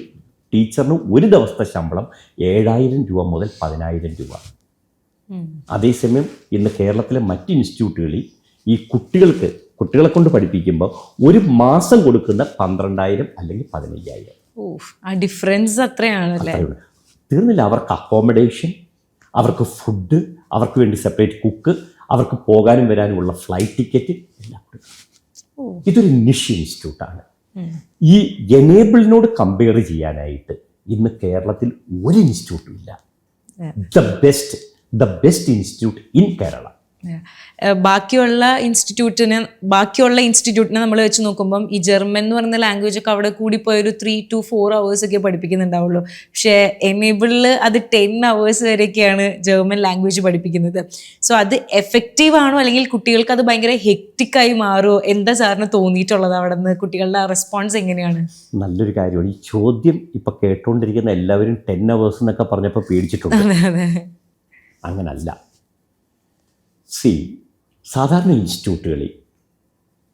ടീച്ചറിന് ഒരു ദിവസത്തെ ശമ്പളം 7,000 രൂപ മുതൽ 10,000 രൂപ. അതേസമയം ഇന്ന് കേരളത്തിലെ മറ്റ് ഇൻസ്റ്റിറ്റ്യൂട്ടുകളിൽ ഈ കുട്ടികളെ കൊണ്ട് പഠിപ്പിക്കുമ്പോൾ ഒരു മാസം കൊടുക്കുന്ന 12,000 അല്ലെങ്കിൽ 15,000. ആ ഡിഫറൻസ് അത്രയാണല്ലേ? തീർന്നില്ല. അവർക്ക് അക്കോമഡേഷൻ, അവർക്ക് ഫുഡ്, അവർക്ക് വേണ്ടി സെപ്പറേറ്റ് കുക്ക്, അവർക്ക് പോകാനും വരാനുമുള്ള ഫ്ലൈറ്റ് ടിക്കറ്റ് എല്ലാം കൊടുക്കണം. ഇതൊരു നിഷ് ഇൻസ്റ്റിറ്റ്യൂട്ടാണ്. ഈ എനേബിളിനോട് കമ്പയർ ചെയ്യാനായിട്ട് ഇന്ന് കേരളത്തിൽ ഒരു ഇൻസ്റ്റിറ്റ്യൂട്ടും ഇല്ല. The best institute in Kerala. ബാക്കിയുള്ള ഇൻസ്റ്റിറ്റ്യൂട്ടിനെ നമ്മൾ വെച്ച് നോക്കുമ്പം ഈ ജർമ്മൻ എന്ന് പറയുന്ന ലാംഗ്വേജ് ഒക്കെ അവിടെ കൂടിപ്പോയ ഒരു 3 to 4 hours ഒക്കെ പഠിപ്പിക്കുന്നുണ്ടാവുള്ളൂ. പക്ഷേ എനേബിളിൽ അത് 10 hours വരെയൊക്കെയാണ് ജർമ്മൻ ലാംഗ്വേജ് പഠിപ്പിക്കുന്നത്. സോ അത് എഫക്റ്റീവ് ആണോ അല്ലെങ്കിൽ കുട്ടികൾക്ക് അത് ഭയങ്കര ഹെക്റ്റിക്കായി മാറുമോ? എന്താ സാറിന് തോന്നിയിട്ടുള്ളത് അവിടെ നിന്ന്? കുട്ടികളുടെ റെസ്പോൺസ് എങ്ങനെയാണ്? നല്ലൊരു കാര്യമാണ് ഈ ചോദ്യം. ഇപ്പം കേട്ടുകൊണ്ടിരിക്കുന്ന എല്ലാവരും 10 hours എന്നൊക്കെ പറഞ്ഞപ്പോൾ പേടിച്ചിട്ടുണ്ട്. അങ്ങനല്ല. സാധാരണ ഇൻസ്റ്റിറ്റ്യൂട്ടുകളിൽ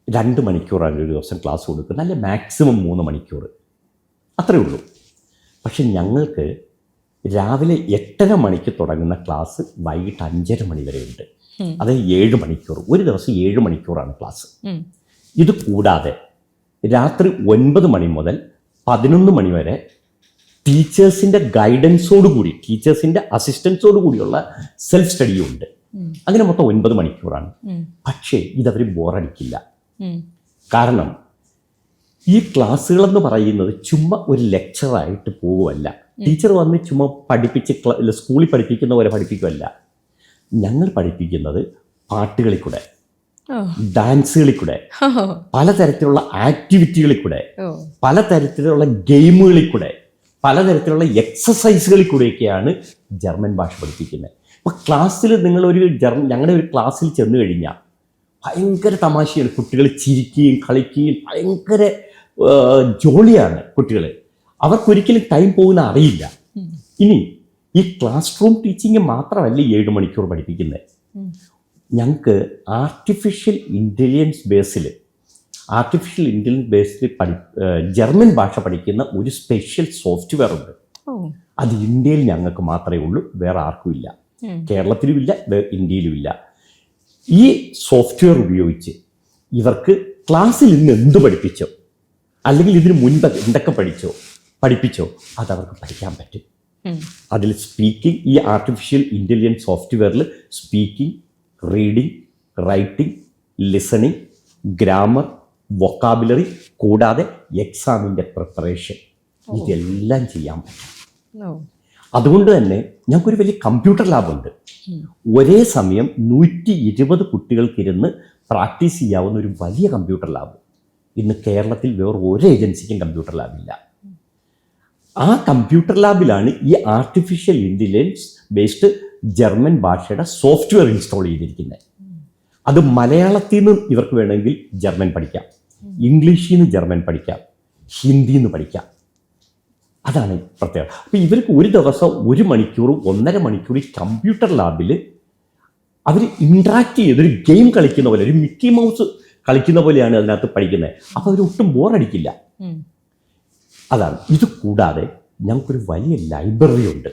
2 മണിക്കൂറാണ് ഒരു ദിവസം ക്ലാസ് കൊടുക്കുന്നത്, അല്ലെ മാക്സിമം 3 മണിക്കൂർ, അത്രയേ ഉള്ളൂ. പക്ഷെ ഞങ്ങൾക്ക് രാവിലെ 8:30 മണിക്ക് തുടങ്ങുന്ന ക്ലാസ് വൈകിട്ട് 5:30 മണി വരെ ഉണ്ട്. അതായത് 7 മണിക്കൂർ, ഒരു ദിവസം 7 മണിക്കൂറാണ് ക്ലാസ്. ഇത് കൂടാതെ രാത്രി 9 മണി മുതൽ 11 മണി വരെ ടീച്ചേഴ്സിൻ്റെ ഗൈഡൻസോടുകൂടി, ടീച്ചേഴ്സിൻ്റെ അസിസ്റ്റൻസോടു കൂടിയുള്ള സെൽഫ് സ്റ്റഡിയും ഉണ്ട്. അങ്ങനെ മൊത്തം 9 മണിക്കൂറാണ്. പക്ഷേ ഇതവർ ബോറടിക്കില്ല. കാരണം ഈ ക്ലാസ്സുകളെന്ന് പറയുന്നത് ചുമ്മാ ഒരു ലെക്ചറായിട്ട് പോവുമല്ല. ടീച്ചർ വന്ന് ചുമ്മാ പഠിപ്പിച്ച് സ്കൂളിൽ പഠിപ്പിക്കുന്ന പോലെ പഠിപ്പിക്കുമല്ല. ഞങ്ങൾ പഠിപ്പിക്കുന്നത് പാട്ടുകളിൽ കൂടെ, ഡാൻസുകളിൽ കൂടെ, പലതരത്തിലുള്ള ആക്ടിവിറ്റികളിൽ കൂടെ, പലതരത്തിലുള്ള ഗെയിമുകളിൽ കൂടെ, പലതരത്തിലുള്ള എക്സസൈസുകളിൽ കൂടെയൊക്കെയാണ് ജർമ്മൻ ഭാഷ പഠിപ്പിക്കുന്നത്. അപ്പോൾ ക്ലാസ്സിൽ ഞങ്ങളുടെ ഒരു ക്ലാസ്സിൽ ചെന്ന് കഴിഞ്ഞാൽ ഭയങ്കര തമാശയാണ്. കുട്ടികൾ ചിരിക്കുകയും കളിക്കുകയും ഭയങ്കര ജോളിയാണ് കുട്ടികൾ. അവർക്കൊരിക്കലും ടൈം പോകുന്ന അറിയില്ല. ഇനി ഈ ക്ലാസ് റൂം ടീച്ചിങ് മാത്രമല്ല 7 മണിക്കൂർ പഠിപ്പിക്കുന്നത്. ഞങ്ങൾക്ക് ആർട്ടിഫിഷ്യൽ ഇൻ്റലിജൻസ് ബേസിൽ ജർമ്മൻ ഭാഷ പഠിക്കുന്ന ഒരു സ്പെഷ്യൽ സോഫ്റ്റ്വെയർ ഉണ്ട്. അത് ഇന്ത്യയിൽ ഞങ്ങൾക്ക് മാത്രമേ ഉള്ളൂ, വേറെ ആർക്കും ഇല്ല. കേരളത്തിലുമില്ല, ഇന്ത്യയിലുമില്ല. ഈ സോഫ്റ്റ്വെയർ ഉപയോഗിച്ച് ഇവർക്ക് ക്ലാസ്സിൽ ഇന്ന് എന്ത് പഠിപ്പിച്ചോ അല്ലെങ്കിൽ ഇതിന് മുൻപ് എന്തൊക്കെ പഠിപ്പിച്ചോ അതവർക്ക് പഠിക്കാൻ പറ്റും. അതിൽ സ്പീക്കിംഗ്, ഈ ആർട്ടിഫിഷ്യൽ ഇൻ്റലിജൻസ് സോഫ്റ്റ്വെയറിൽ speaking, reading, writing, listening, grammar, vocabulary, കൂടാതെ എക്സാമിൻ്റെ പ്രിപ്പറേഷൻ, ഇതെല്ലാം ചെയ്യാൻ പറ്റും. അതുകൊണ്ട് തന്നെ ഞങ്ങൾക്കൊരു വലിയ കമ്പ്യൂട്ടർ ലാബുണ്ട്. ഒരേ സമയം 120 കുട്ടികൾക്കിരുന്ന് പ്രാക്ടീസ് ചെയ്യാവുന്ന ഒരു വലിയ കമ്പ്യൂട്ടർ ലാബ്. ഇന്ന് കേരളത്തിൽ വേറെ ഒരു ഏജൻസിക്കും കമ്പ്യൂട്ടർ ലാബില്ല. ആ കമ്പ്യൂട്ടർ ലാബിലാണ് ഈ ആർട്ടിഫിഷ്യൽ ഇൻ്റലിജൻസ് ബേസ്ഡ് ജർമ്മൻ ഭാഷയുടെ സോഫ്റ്റ്വെയർ ഇൻസ്റ്റാൾ ചെയ്തിരിക്കുന്നത്. അത് മലയാളത്തിൽ നിന്ന് ഇവർക്ക് വേണമെങ്കിൽ ജർമ്മൻ പഠിക്കാം, ഇംഗ്ലീഷിൽ നിന്ന് ജർമ്മൻ പഠിക്കാം, ഹിന്ദിയിൽ നിന്ന് പഠിക്കാം. അതാണ് പ്രത്യേകത. അപ്പോൾ ഇവർക്ക് ഒരു ദിവസം 1 മണിക്കൂർ 1.5 മണിക്കൂർ ഈ കമ്പ്യൂട്ടർ ലാബിൽ അവർ ഇൻട്രാക്ട് ചെയ്തൊരു ഗെയിം കളിക്കുന്ന പോലെ, ഒരു മിക്കി മൗസ് കളിക്കുന്ന പോലെയാണ് അതിനകത്ത് പഠിക്കുന്നത്. അപ്പോൾ അവരൊട്ടും ബോറടിക്കില്ല. അതാണ്. ഇത് കൂടാതെ ഞങ്ങൾക്കൊരു വലിയ ലൈബ്രറി ഉണ്ട്.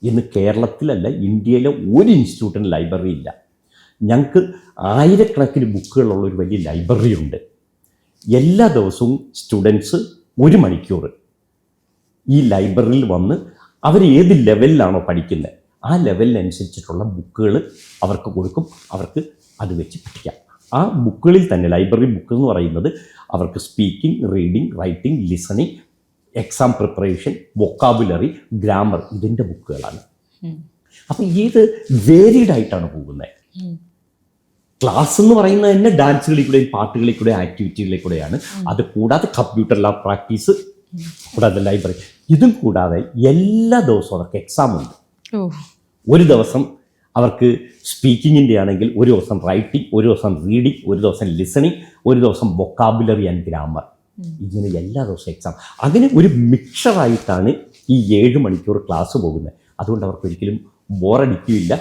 ഇന്ന് കേരളത്തിലല്ല, ഇന്ത്യയിലെ ഒരു ഇൻസ്റ്റിറ്റ്യൂട്ടിന് ലൈബ്രറി ഇല്ല. ഞങ്ങൾക്ക് ആയിരക്കണക്കിന് ബുക്കുകളുള്ള ഒരു വലിയ ലൈബ്രറി ഉണ്ട്. എല്ലാ ദിവസവും സ്റ്റുഡൻസ് 1 മണിക്കൂർ ഈ ലൈബ്രറിയിൽ വന്ന് അവർ ഏത് ലെവലിലാണോ പഠിക്കുന്നത് ആ ലെവലിനനുസരിച്ചിട്ടുള്ള ബുക്കുകൾ അവർക്ക് കൊടുക്കും. അവർക്ക് അത് വെച്ച് പഠിക്കാം. ആ ബുക്കുകളിൽ തന്നെ, ലൈബ്രറി ബുക്ക് എന്ന് പറയുന്നത് അവർക്ക് speaking, reading, writing, listening, exam preparation, vocabulary, grammar, ഇതിൻ്റെ ബുക്കുകളാണ്. അപ്പം ഇത് വേരിഡ് ആയിട്ടാണ് പോകുന്നത്. ക്ലാസ് എന്ന് പറയുന്നത് തന്നെ ഡാൻസുകളിൽ കൂടെയും പാട്ടുകളിൽ കൂടെ ആക്ടിവിറ്റികളിൽ കൂടെയാണ്. അത് കൂടാതെ കമ്പ്യൂട്ടർ ലാബ് പ്രാക്ടീസ്, കൂടാതെ ലൈബ്രറി, ഇതും കൂടാതെ എല്ലാ ദിവസവും അവർക്ക് എക്സാം ഉണ്ട്. ഒരു ദിവസം അവർക്ക് സ്പീക്കിങ്ങിൻ്റെ ആണെങ്കിൽ ഒരു ദിവസം റൈറ്റിംഗ്, ഒരു ദിവസം റീഡിങ്, ഒരു ദിവസം ലിസണിങ്, ഒരു ദിവസം വൊക്കാബുലറി ആൻഡ് ഗ്രാമർ. ഇങ്ങനെ എല്ലാ ദിവസവും എക്സാം. അങ്ങനെ ഒരു മിക്സറായിട്ടാണ് ഈ 7 മണിക്കൂർ ക്ലാസ് പോകുന്നത്. അതുകൊണ്ട് അവർക്ക് ഒരിക്കലും ബോറടിക്കില്ല.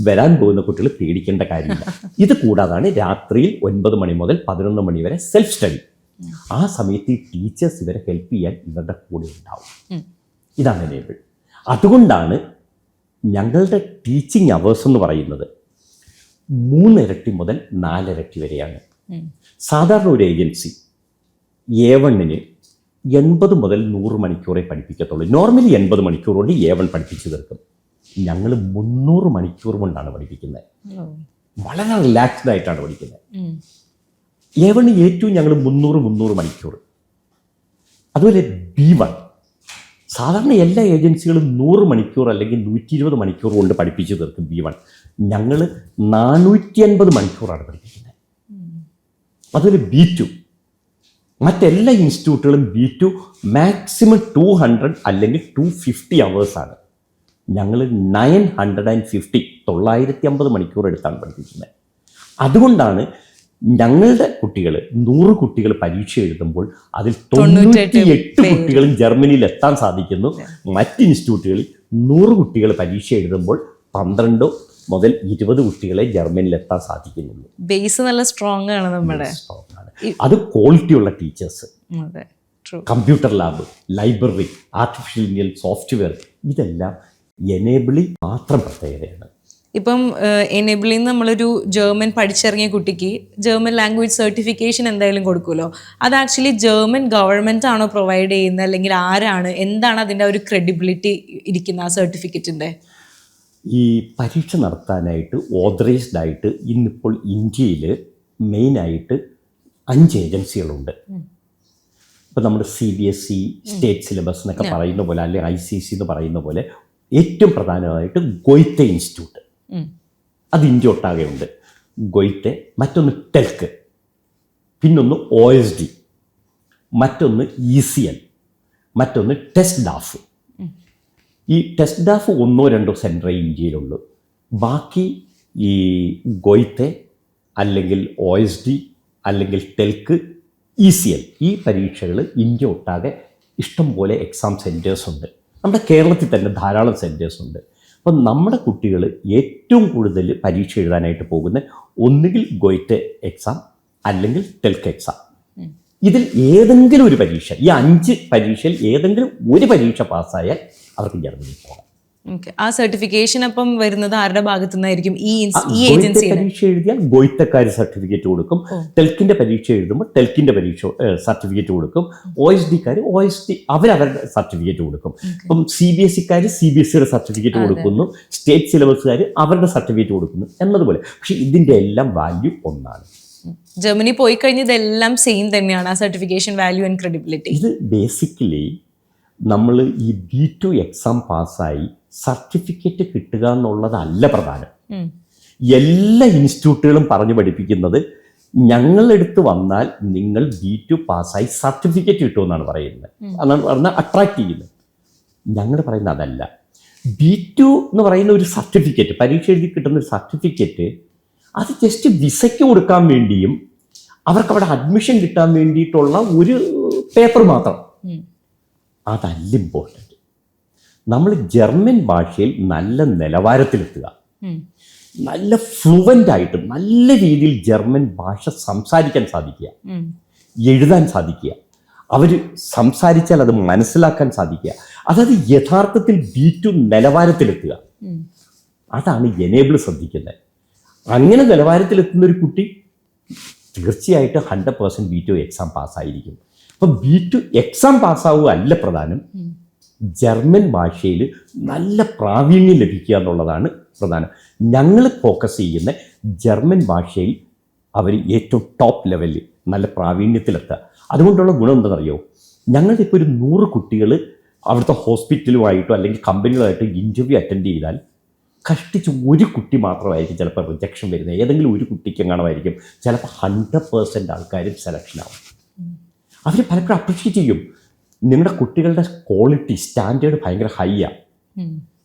വരാൻ പോകുന്ന കുട്ടികൾ പേടിക്കേണ്ട കാര്യമില്ല. ഇത് കൂടാതാണ് രാത്രിയിൽ 9 മണി മുതൽ 11 മണി വരെ സെൽഫ് സ്റ്റഡി. ആ സമയത്ത് ഈ ടീച്ചേഴ്സ് ഇവരെ ഹെൽപ്പ് ചെയ്യാൻ ഇവരുടെ കൂടെ ഉണ്ടാവും. ഇതാണ് എനേബിൾ. അതുകൊണ്ടാണ് ഞങ്ങളുടെ ടീച്ചിങ് അവേഴ്സ് എന്ന് പറയുന്നത് 3 ഇരട്ടി മുതൽ 4 ഇരട്ടി വരെയാണ്. സാധാരണ ഒരു ഏജൻസി A1-ന് 80 മുതൽ 100 മണിക്കൂറേ പഠിപ്പിക്കത്തുള്ളൂ. നോർമലി 80 മണിക്കൂർ കൊണ്ട് A1 പഠിപ്പിച്ചു തീർക്കും. ഞങ്ങൾ 300 മണിക്കൂർ കൊണ്ടാണ് പഠിപ്പിക്കുന്നത്. വളരെ റിലാക്സ്ഡ് ആയിട്ടാണ് പഠിക്കുന്നത്. A1 ഏറ്റവും ഞങ്ങൾ 300 മണിക്കൂർ. അതുപോലെ B1 സാധാരണ എല്ലാ ഏജൻസികളും 100 മണിക്കൂർ അല്ലെങ്കിൽ 120 മണിക്കൂർ കൊണ്ട് പഠിപ്പിച്ചു തീർക്കും. B1 ഞങ്ങൾ 450 മണിക്കൂറാണ് പഠിപ്പിക്കുന്നത്. അതുപോലെ B2 മറ്റെല്ലാ ഇൻസ്റ്റിറ്റ്യൂട്ടുകളും B2 മാക്സിമം 200 അല്ലെങ്കിൽ 250 അവേഴ്സാണ്. ഞങ്ങൾ 950 മണിക്കൂർ എടുത്താണ് പഠിപ്പിക്കുന്നത്. അതുകൊണ്ടാണ് ഞങ്ങളുടെ കുട്ടികൾ 100 കുട്ടികൾ പരീക്ഷ എഴുതുമ്പോൾ അതിൽ 98 കുട്ടികളും ജർമ്മനിയിൽ എത്താൻ സാധിക്കുന്നു. മറ്റ് ഇൻസ്റ്റിറ്റ്യൂട്ടുകളിൽ 100 കുട്ടികൾ പരീക്ഷ എഴുതുമ്പോൾ 12 മുതൽ 20 കുട്ടികളെ ജർമ്മനിയിൽ എത്താൻ സാധിക്കുന്നുള്ളൂ. ബേസ് നല്ല സ്ട്രോങ് ആണ് നമ്മുടെ. അത് ക്വാളിറ്റിയുള്ള teachers, computer lab, library, artificial intelligence, software, ഇതെല്ലാം എനേബിളിംഗ് മാത്രം പ്രത്യേകതയാണ്. ഇപ്പം എനേബിളിൽ നമ്മളൊരു ജർമ്മൻ പഠിച്ചിറങ്ങിയ കുട്ടിക്ക് ജർമ്മൻ ലാംഗ്വേജ് സർട്ടിഫിക്കേഷൻ എന്തായാലും കൊടുക്കുമല്ലോ. അത് ആക്ച്വലി ജർമ്മൻ ഗവൺമെൻറ് ആണോ പ്രൊവൈഡ് ചെയ്യുന്നത്, അല്ലെങ്കിൽ ആരാണ്, എന്താണ് അതിൻ്റെ ഒരു ക്രെഡിബിലിറ്റി ഇരിക്കുന്ന ആ സർട്ടിഫിക്കറ്റിൻ്റെ? ഈ പരീക്ഷ നടത്താനായിട്ട് ഓതറൈസ്ഡ് ആയിട്ട് ഇന്നിപ്പോൾ ഇന്ത്യയിൽ മെയിനായിട്ട് 5 ഏജൻസികളുണ്ട്. ഇപ്പം നമ്മുടെ CBSE സ്റ്റേറ്റ് സിലബസ് എന്നൊക്കെ പറയുന്ന പോലെ, അല്ലെങ്കിൽ ICC എന്ന് പറയുന്ന പോലെ, ഏറ്റവും പ്രധാനമായിട്ട് ഗോയ്ത്തെ ഇൻസ്റ്റിറ്റ്യൂട്ട്, അത് ഇന്ത്യ ഒട്ടാകെ ഉണ്ട്. ഗോയ്ത്തെ, മറ്റൊന്ന് ടെൽക്ക്, പിന്നൊന്ന് OSD, മറ്റൊന്ന് ECL, മറ്റൊന്ന് ടെസ്റ്റ് ഡാഫ്. ഈ ടെസ്റ്റ് ഡാഫ് 1-2 സെൻറ്ററേ ഇന്ത്യയിലുള്ളൂ. ബാക്കി ഈ ഗോയ്ത്തെ അല്ലെങ്കിൽ OSD അല്ലെങ്കിൽ ടെൽക്ക്, ECL, ഈ പരീക്ഷകൾ ഇന്ത്യ ഒട്ടാകെ ഇഷ്ടംപോലെ എക്സാം സെൻറ്റേഴ്സ് ഉണ്ട്. നമ്മുടെ കേരളത്തിൽ തന്നെ ധാരാളം സെൻറ്റേഴ്സ് ഉണ്ട്. അപ്പം നമ്മുടെ കുട്ടികൾ ഏറ്റവും കൂടുതൽ പരീക്ഷ എഴുതാനായിട്ട് പോകുന്ന ഒന്നുകിൽ ഗോയ്ത്തെ എക്സാം അല്ലെങ്കിൽ ടെൽക്ക് എക്സാം. ഇതിൽ ഏതെങ്കിലും ഒരു പരീക്ഷ, ഈ 5 പരീക്ഷയിൽ ഏതെങ്കിലും ഒരു പരീക്ഷ പാസ്സായാൽ അവർക്ക് ജർമ്മനിയിൽ പോകാം. ആ സർട്ടിഫിക്കേഷൻ അപ്പം വരുന്നത് ആരുടെ ഭാഗത്തു നിന്നായിരിക്കും? ഈ ഏജൻസി പരീക്ഷ എഴുതിയാൽ ഗോയ്ത്തക്കാർ സർട്ടിഫിക്കറ്റ് കൊടുക്കും. ടെൽക്കിന്റെ പരീക്ഷ എഴുതുമ്പോൾ ടെൽക്കിന്റെ പരീക്ഷ സർട്ടിഫിക്കറ്റ് കൊടുക്കും. OSDക്കാർ OSD അവരവരുടെ സർട്ടിഫിക്കറ്റ് കൊടുക്കും. ഇപ്പം CBSEക്കാർ CBSEയുടെ സർട്ടിഫിക്കറ്റ് കൊടുക്കുന്നു, സ്റ്റേറ്റ് സിലബസുകാർ അവരുടെ സർട്ടിഫിക്കറ്റ് കൊടുക്കുന്നു എന്നതുപോലെ. പക്ഷെ ഇതിന്റെ എല്ലാം വാല്യൂ ഒന്നാണ്. ജർമ്മനി പോയി കഴിഞ്ഞാൽ ഇതെല്ലാം സെയിം തന്നെയാണ്, ആ സർട്ടിഫിക്കേഷൻ വാല്യൂ ആൻഡ് ക്രെഡിബിലിറ്റി. ഇത് ബേസിക്കലി നമ്മൾ ഈ B2 എക്സാം പാസ്സായി സർട്ടിഫിക്കറ്റ് കിട്ടുക എന്നുള്ളതല്ല പ്രധാനം. എല്ലാ ഇൻസ്റ്റിറ്റ്യൂട്ടുകളും പറഞ്ഞു പഠിപ്പിക്കുന്നത് ഞങ്ങളെടുത്ത് വന്നാൽ നിങ്ങൾ B2 പാസ്സായി സർട്ടിഫിക്കറ്റ് കിട്ടുമെന്നാണ് പറയുന്നത്. അതാണ് പറഞ്ഞാൽ അട്രാക്ട് ചെയ്യുന്നത്. ഞങ്ങൾ പറയുന്നത് അതല്ല. B2 എന്ന് പറയുന്ന ഒരു സർട്ടിഫിക്കറ്റ്, പരീക്ഷ എഴുതി കിട്ടുന്ന ഒരു സർട്ടിഫിക്കറ്റ്, അത് ജസ്റ്റ് വിസയ്ക്ക് കൊടുക്കാൻ വേണ്ടിയും അവർക്ക് അവിടെ അഡ്മിഷൻ കിട്ടാൻ വേണ്ടിയിട്ടുള്ള ഒരു പേപ്പർ മാത്രം. അതല്ല ഇമ്പോർട്ടൻറ്റ്. നമ്മൾ ജർമ്മൻ ഭാഷയിൽ നല്ല നിലവാരത്തിലെത്തുക. നല്ല ഫ്ലുവൻ്റ് ആയിട്ട് നല്ല രീതിയിൽ ജർമ്മൻ ഭാഷ സംസാരിക്കാൻ സാധിക്കുക, എഴുതാൻ സാധിക്കുക, അവർ സംസാരിച്ചാൽ അത് മനസ്സിലാക്കാൻ സാധിക്കുക, അതായത് യഥാർത്ഥത്തിൽ B2 നിലവാരത്തിലെത്തുക. അതാണ് എനേബിൾ ശ്രദ്ധിക്കുന്നത്. അങ്ങനെ നിലവാരത്തിലെത്തുന്ന ഒരു കുട്ടി തീർച്ചയായിട്ടും 100% B2 എക്സാം പാസ്സായിരിക്കും. അപ്പം B2 എക്സാം പാസ്സാവുക അല്ല പ്രധാനം, ജർമ്മൻ ഭാഷയിൽ നല്ല പ്രാവീണ്യം ലഭിക്കുക എന്നുള്ളതാണ് പ്രധാനം. ഞങ്ങൾ ഫോക്കസ് ചെയ്യുന്ന ജർമ്മൻ ഭാഷയിൽ അവർ ഏറ്റവും ടോപ്പ് ലെവലിൽ നല്ല പ്രാവീണ്യത്തിലെത്തുക. അതുകൊണ്ടുള്ള ഗുണം എന്താണെന്നറിയോ, ഞങ്ങളുടെ ഇപ്പോൾ ഒരു 100 കുട്ടികൾ അവിടുത്തെ ഹോസ്പിറ്റലുമായിട്ടോ അല്ലെങ്കിൽ കമ്പനികളുമായിട്ടോ ഇൻ്റർവ്യൂ അറ്റൻഡ് ചെയ്താൽ കഷ്ടിച്ച് ഒരു കുട്ടി മാത്രമായിരിക്കും ചിലപ്പോൾ റിജക്ഷൻ വരുന്നത്. ഏതെങ്കിലും ഒരു കുട്ടിക്ക് എങ്ങാണമായിരിക്കും, ചിലപ്പോൾ 100% ആൾക്കാരും സെലക്ഷൻ ആവും. അവർ പലപ്പോഴും അപ്രീഷിയേറ്റ് ചെയ്യും, നിങ്ങളുടെ കുട്ടികളുടെ ക്വാളിറ്റി സ്റ്റാൻഡേർഡ് ഭയങ്കര ഹൈ ആണ്.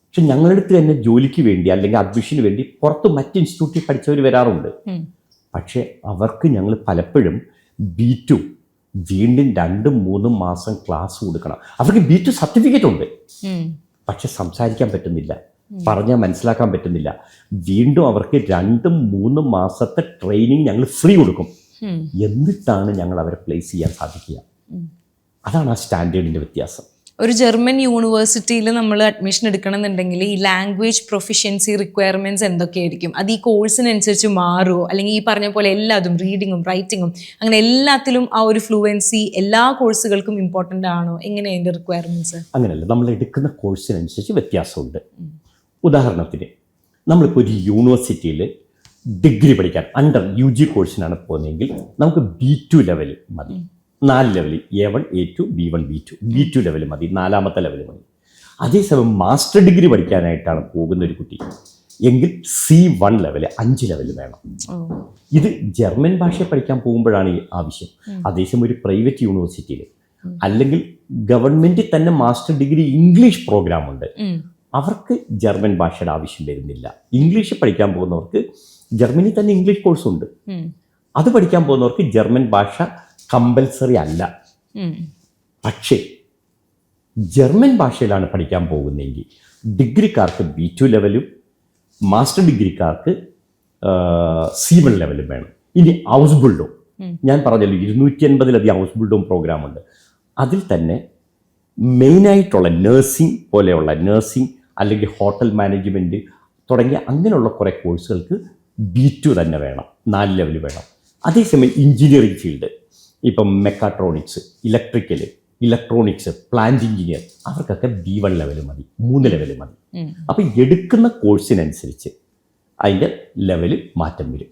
പക്ഷെ ഞങ്ങളുടെ അടുത്ത് തന്നെ ജോലിക്ക് വേണ്ടി അല്ലെങ്കിൽ അഡ്മിഷന് വേണ്ടി പുറത്ത് മറ്റ് ഇൻസ്റ്റിറ്റ്യൂട്ടിൽ പഠിച്ചവർ വരാറുണ്ട്. പക്ഷേ അവർക്ക് ഞങ്ങൾ പലപ്പോഴും B2 വീണ്ടും 2-3 മാസം ക്ലാസ് കൊടുക്കണം. അവർക്ക് B2 സർട്ടിഫിക്കറ്റ് ഉണ്ട്, പക്ഷെ സംസാരിക്കാൻ പറ്റുന്നില്ല, പറഞ്ഞാൽ മനസ്സിലാക്കാൻ പറ്റുന്നില്ല. വീണ്ടും അവർക്ക് 2-3 മാസത്തെ ട്രെയിനിങ് ഞങ്ങൾ ഫ്രീ കൊടുക്കും. എന്നിട്ടാണ് ഞങ്ങൾ അവരെ പ്ലേസ് ചെയ്യാൻ സാധിക്കുക. അതാണ് ആ സ്റ്റാൻഡേർഡിൻ്റെ വ്യത്യാസം. ഒരു ജർമ്മൻ യൂണിവേഴ്സിറ്റിയിൽ നമ്മൾ അഡ്മിഷൻ എടുക്കണമെന്നുണ്ടെങ്കിൽ ഈ ലാംഗ്വേജ് പ്രൊഫിഷ്യൻസി റിക്വയർമെൻറ്റ്സ് എന്തൊക്കെയായിരിക്കും? അത് ഈ കോഴ്സിനനുസരിച്ച് മാറുമോ? അല്ലെങ്കിൽ ഈ പറഞ്ഞ പോലെ എല്ലാതും റീഡിങ്ങും റൈറ്റിങ്ങും അങ്ങനെ എല്ലാത്തിലും ആ ഒരു ഫ്ലുവൻസി എല്ലാ കോഴ്സുകൾക്കും ഇമ്പോർട്ടൻ്റ് ആണോ? എങ്ങനെയാണ് അതിൻ്റെ റിക്വയർമെൻറ്റ്സ്? അങ്ങനെയല്ല, നമ്മൾ എടുക്കുന്ന കോഴ്സിനനുസരിച്ച് വ്യത്യാസമുണ്ട്. ഉദാഹരണത്തിന് നമ്മളിപ്പോൾ ഒരു യൂണിവേഴ്സിറ്റിയിൽ ഡിഗ്രി പഠിക്കാൻ അണ്ടർ UG കോഴ്സിനാണ് പോകുന്നതെങ്കിൽ നമുക്ക് B2 ലെവൽ മതി. 4 level A1 A2 B1 B2 level മതി, 4ാമത്തെ ലെവൽ മതി. അതേസമയം മാസ്റ്റർ ഡിഗ്രി പഠിക്കാനായിട്ടാണ് പോകുന്ന ഒരു കുട്ടി എങ്കിൽ C1 ലെവൽ 5 ലെവൽ വേണം. ഇത് ജർമ്മൻ ഭാഷ പഠിക്കാൻ പോകുമ്പോഴാണ് ഈ ആവശ്യം. അതേസമയം ഒരു പ്രൈവറ്റ് യൂണിവേഴ്സിറ്റിയിൽ അല്ലെങ്കിൽ ഗവൺമെൻറ്റിൽ തന്നെ മാസ്റ്റർ ഡിഗ്രി ഇംഗ്ലീഷ് പ്രോഗ്രാം ഉണ്ട്, അവർക്ക് ജർമ്മൻ ഭാഷയുടെ ആവശ്യം വരുന്നില്ല. ഇംഗ്ലീഷ് പഠിക്കാൻ പോകുന്നവർക്ക് ജർമ്മനിൽ തന്നെ ഇംഗ്ലീഷ് കോഴ്സുണ്ട്, അത് പഠിക്കാൻ പോകുന്നവർക്ക് ജർമ്മൻ ഭാഷ കമ്പൽസറി അല്ല. പക്ഷേ ജർമ്മൻ ഭാഷയിലാണ് പഠിക്കാൻ പോകുന്നതെങ്കിൽ ഡിഗ്രിക്കാർക്ക് B2 ലെവലും മാസ്റ്റർ ഡിഗ്രിക്കാർക്ക് C1 ലെവലും വേണം. ഇനി ഔസ്ബിൽഡും ഞാൻ പറഞ്ഞല്ലോ 250-ലധികം ഔസ്ബിൽഡും പ്രോഗ്രാമുണ്ട്. അതിൽ തന്നെ മെയിനായിട്ടുള്ള നഴ്സിംഗ് പോലെയുള്ള നഴ്സിംഗ് അല്ലെങ്കിൽ ഹോട്ടൽ മാനേജ്മെൻറ്റ് തുടങ്ങിയ അങ്ങനെയുള്ള കുറേ കോഴ്സുകൾക്ക് B2 തന്നെ വേണം, 4 ലെവൽ വേണം. അതേസമയം എഞ്ചിനീയറിംഗ് ഫീൽഡ്, ഇപ്പം മെക്കാട്രോണിക്സ്, ഇലക്ട്രോണിക്സ്, പ്ലാന്റ് എഞ്ചിനീയർ, അവർക്കൊക്കെ B1 ലെവൽ മതി, 3 ലെവൽ മതി. അപ്പം എടുക്കുന്ന കോഴ്സിനനുസരിച്ച് അതിൻ്റെ ലെവൽ മാറ്റം വരും.